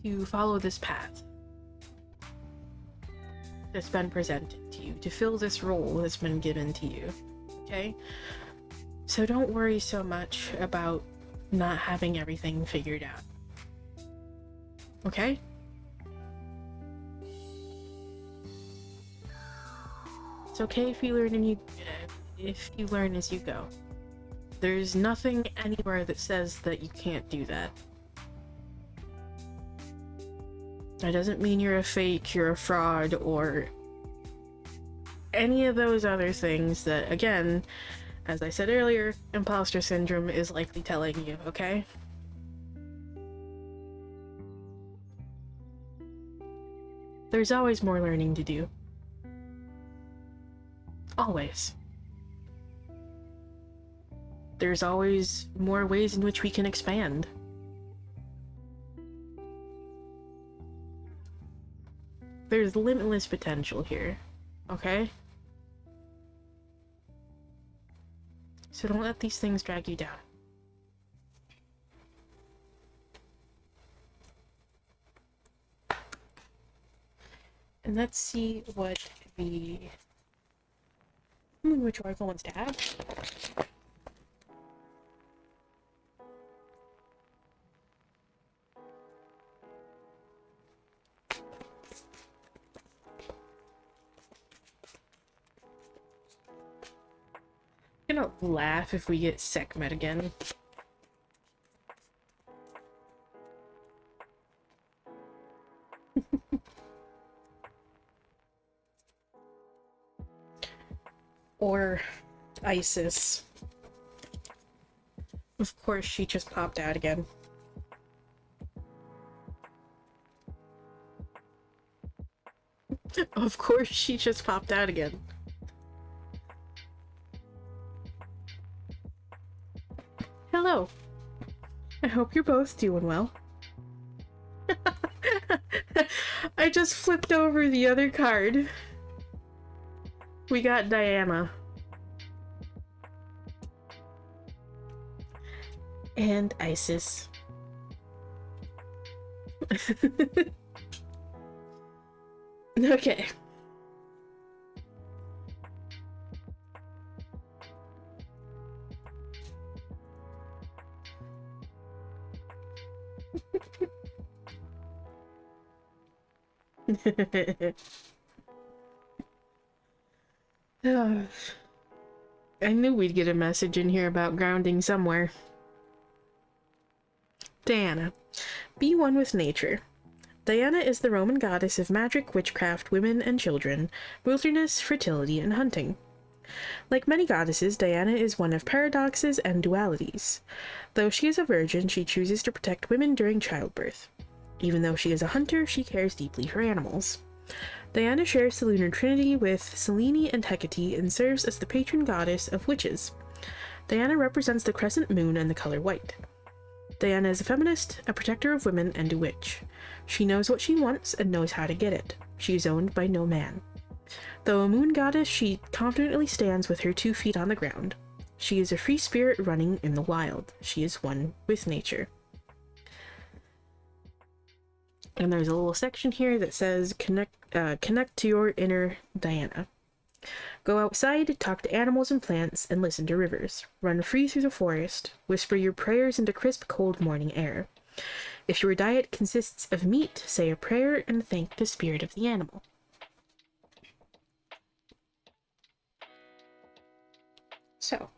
To follow this path that's been presented to you, to fill this role that's been given to you, okay? So don't worry so much about not having everything figured out, okay? It's okay if you learn as you go. There's nothing anywhere that says that you can't do that. That doesn't mean you're a fake, you're a fraud, or any of those other things that, again, as I said earlier, imposter syndrome is likely telling you, okay? There's always more learning to do. Always. There's always more ways in which we can expand. There's limitless potential here, okay? So don't let these things drag you down. And let's see what the Moon Witch Oracle wants to add. I'm gonna laugh if we get Sekhmet again. Or Isis. Of course, she just popped out again. Of course, she just popped out again. Hello. I hope you're both doing well. I just flipped over the other card. We got Diana. And Isis. Okay. I knew we'd get a message in here about grounding somewhere. Diana. Be one with nature. Diana is the Roman goddess of magic, witchcraft, women and children, wilderness, fertility, and hunting. Like many goddesses, Diana is one of paradoxes and dualities. Though she is a virgin, she chooses to protect women during childbirth. Even though she is a hunter, she cares deeply for animals. Diana shares the lunar trinity with Selene and Hecate and serves as the patron goddess of witches. Diana represents the crescent moon and the color white. Diana is a feminist, a protector of women, and a witch. She knows what she wants and knows how to get it. She is owned by no man. Though a moon goddess, she confidently stands with her 2 feet on the ground. She is a free spirit running in the wild. She is one with nature. And there's a little section here that says, connect to your inner Diana. Go outside, talk to animals and plants, and listen to rivers. Run free through the forest. Whisper your prayers into crisp, cold morning air. If your diet consists of meat, say a prayer and thank the spirit of the animal. So,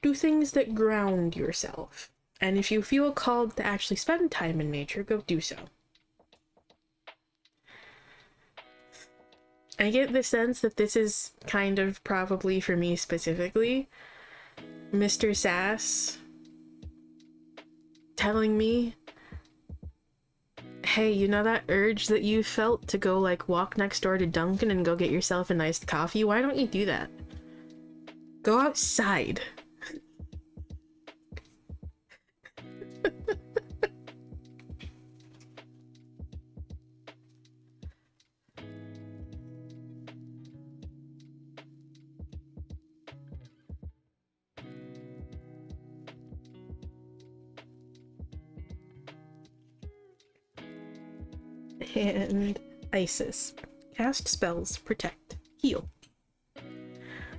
do things that ground yourself. And if you feel called to actually spend time in nature, go do so. I get the sense that this is kind of probably for me specifically, Mr. Sass telling me, hey, you know that urge that you felt to go like walk next door to Dunkin' and go get yourself a nice coffee? Why don't you do that? Go outside. And Isis. Cast spells, protect, heal.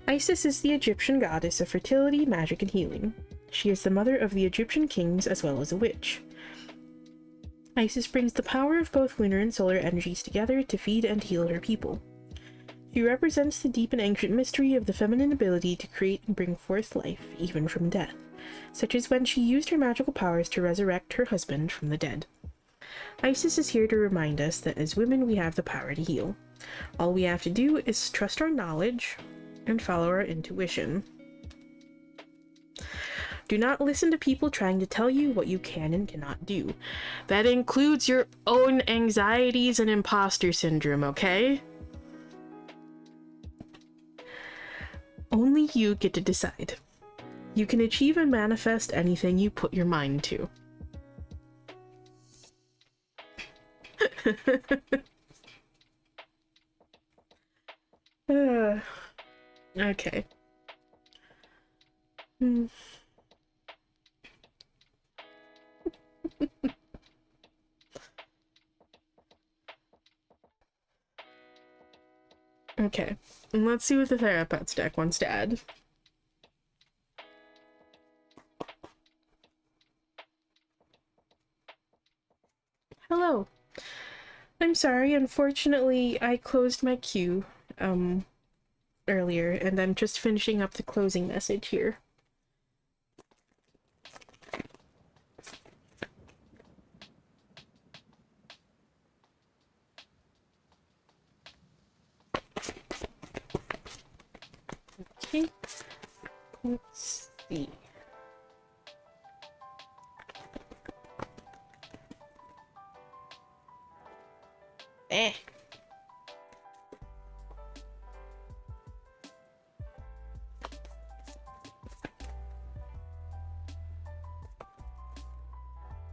Isis is the Egyptian goddess of fertility, magic, and healing. She is the mother of the Egyptian kings as well as a witch. Isis brings the power of both lunar and solar energies together to feed and heal her people. She represents the deep and ancient mystery of the feminine ability to create and bring forth life, even from death, such as when she used her magical powers to resurrect her husband from the dead. Isis is here to remind us that as women we have the power to heal. All we have to do is trust our knowledge and follow our intuition. Do not listen to people trying to tell you what you can and cannot do. That includes your own anxieties and imposter syndrome, okay? Only you get to decide. You can achieve and manifest anything you put your mind to. Okay. Okay, and let's see what the Thera-Pets deck wants to add. Hello. I'm sorry, unfortunately I closed my queue earlier, and I'm just finishing up the closing message here. Okay, let's see.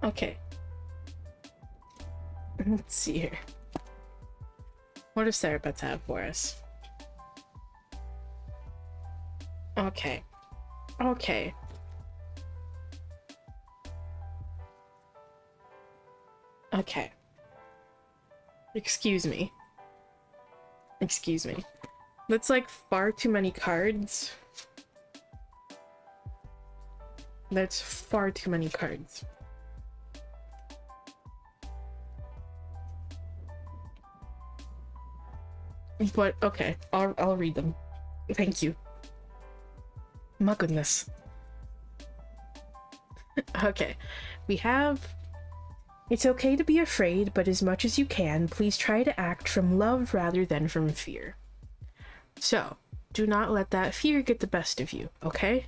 Okay. Let's see here. What does Thera-Pets have for us? Okay. Okay. Okay. Excuse me. Excuse me. That's like far too many cards. That's far too many cards. But okay, I'll read them. Thank you. My goodness. Okay, we have... It's okay to be afraid, but as much as you can, please try to act from love rather than from fear. So, do not let that fear get the best of you, okay?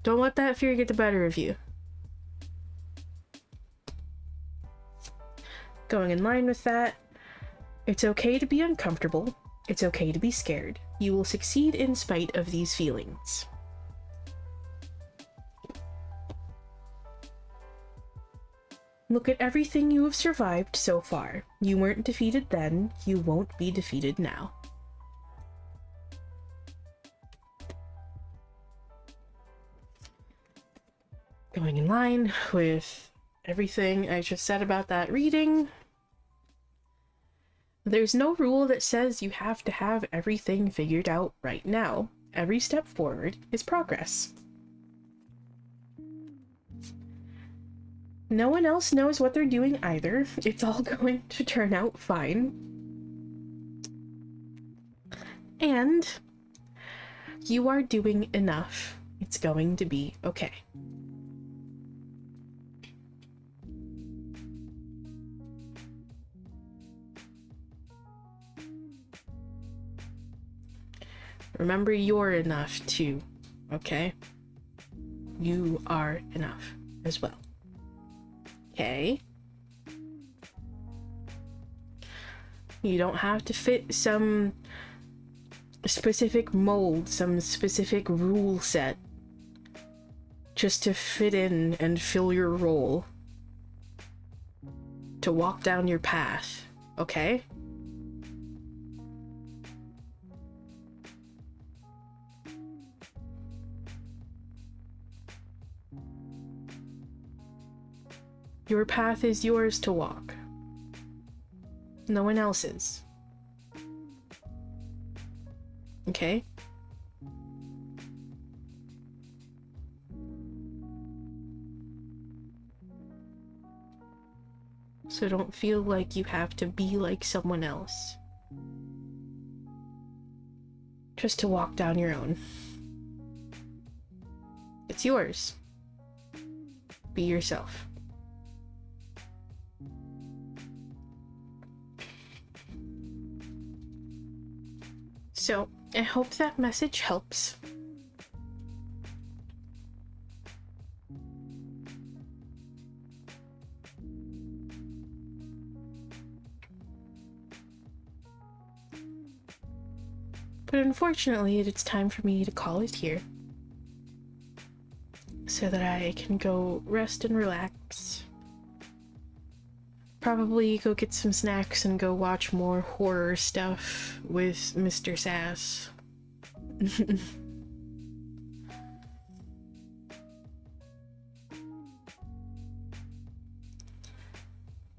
Don't let that fear get the better of you. Going in line with that, it's okay to be uncomfortable. It's okay to be scared. You will succeed in spite of these feelings. Look at everything you have survived so far. You weren't defeated then, you won't be defeated now. Going in line with everything I just said about that reading, there's no rule that says you have to have everything figured out right now. Every step forward is progress. No one else knows what they're doing either. It's all going to turn out fine. And you are doing enough. It's going to be okay. Remember, you're enough too, okay? You are enough as well. Okay? You don't have to fit some specific mold, some specific rule set, just to fit in and fill your role, to walk down your path, okay? Your path is yours to walk. No one else's. Okay? So don't feel like you have to be like someone else, just to walk down your own. It's yours. Be yourself. So, I hope that message helps. But unfortunately, it's time for me to call it here, so that I can go rest and relax. Probably go get some snacks and go watch more horror stuff with Mr. Sass.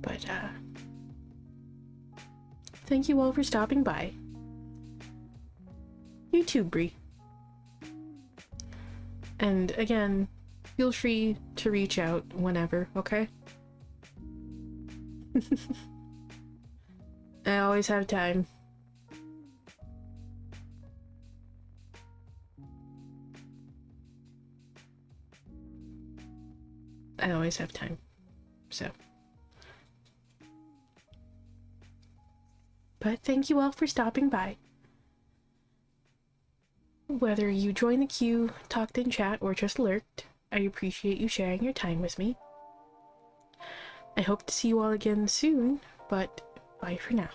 But, thank you all for stopping by. You too, Bree. And again, feel free to reach out whenever, okay? I always have time. I always have time. So. But thank you all for stopping by. Whether you joined the queue, talked in chat, or just lurked, I appreciate you sharing your time with me. I hope to see you all again soon, but bye for now.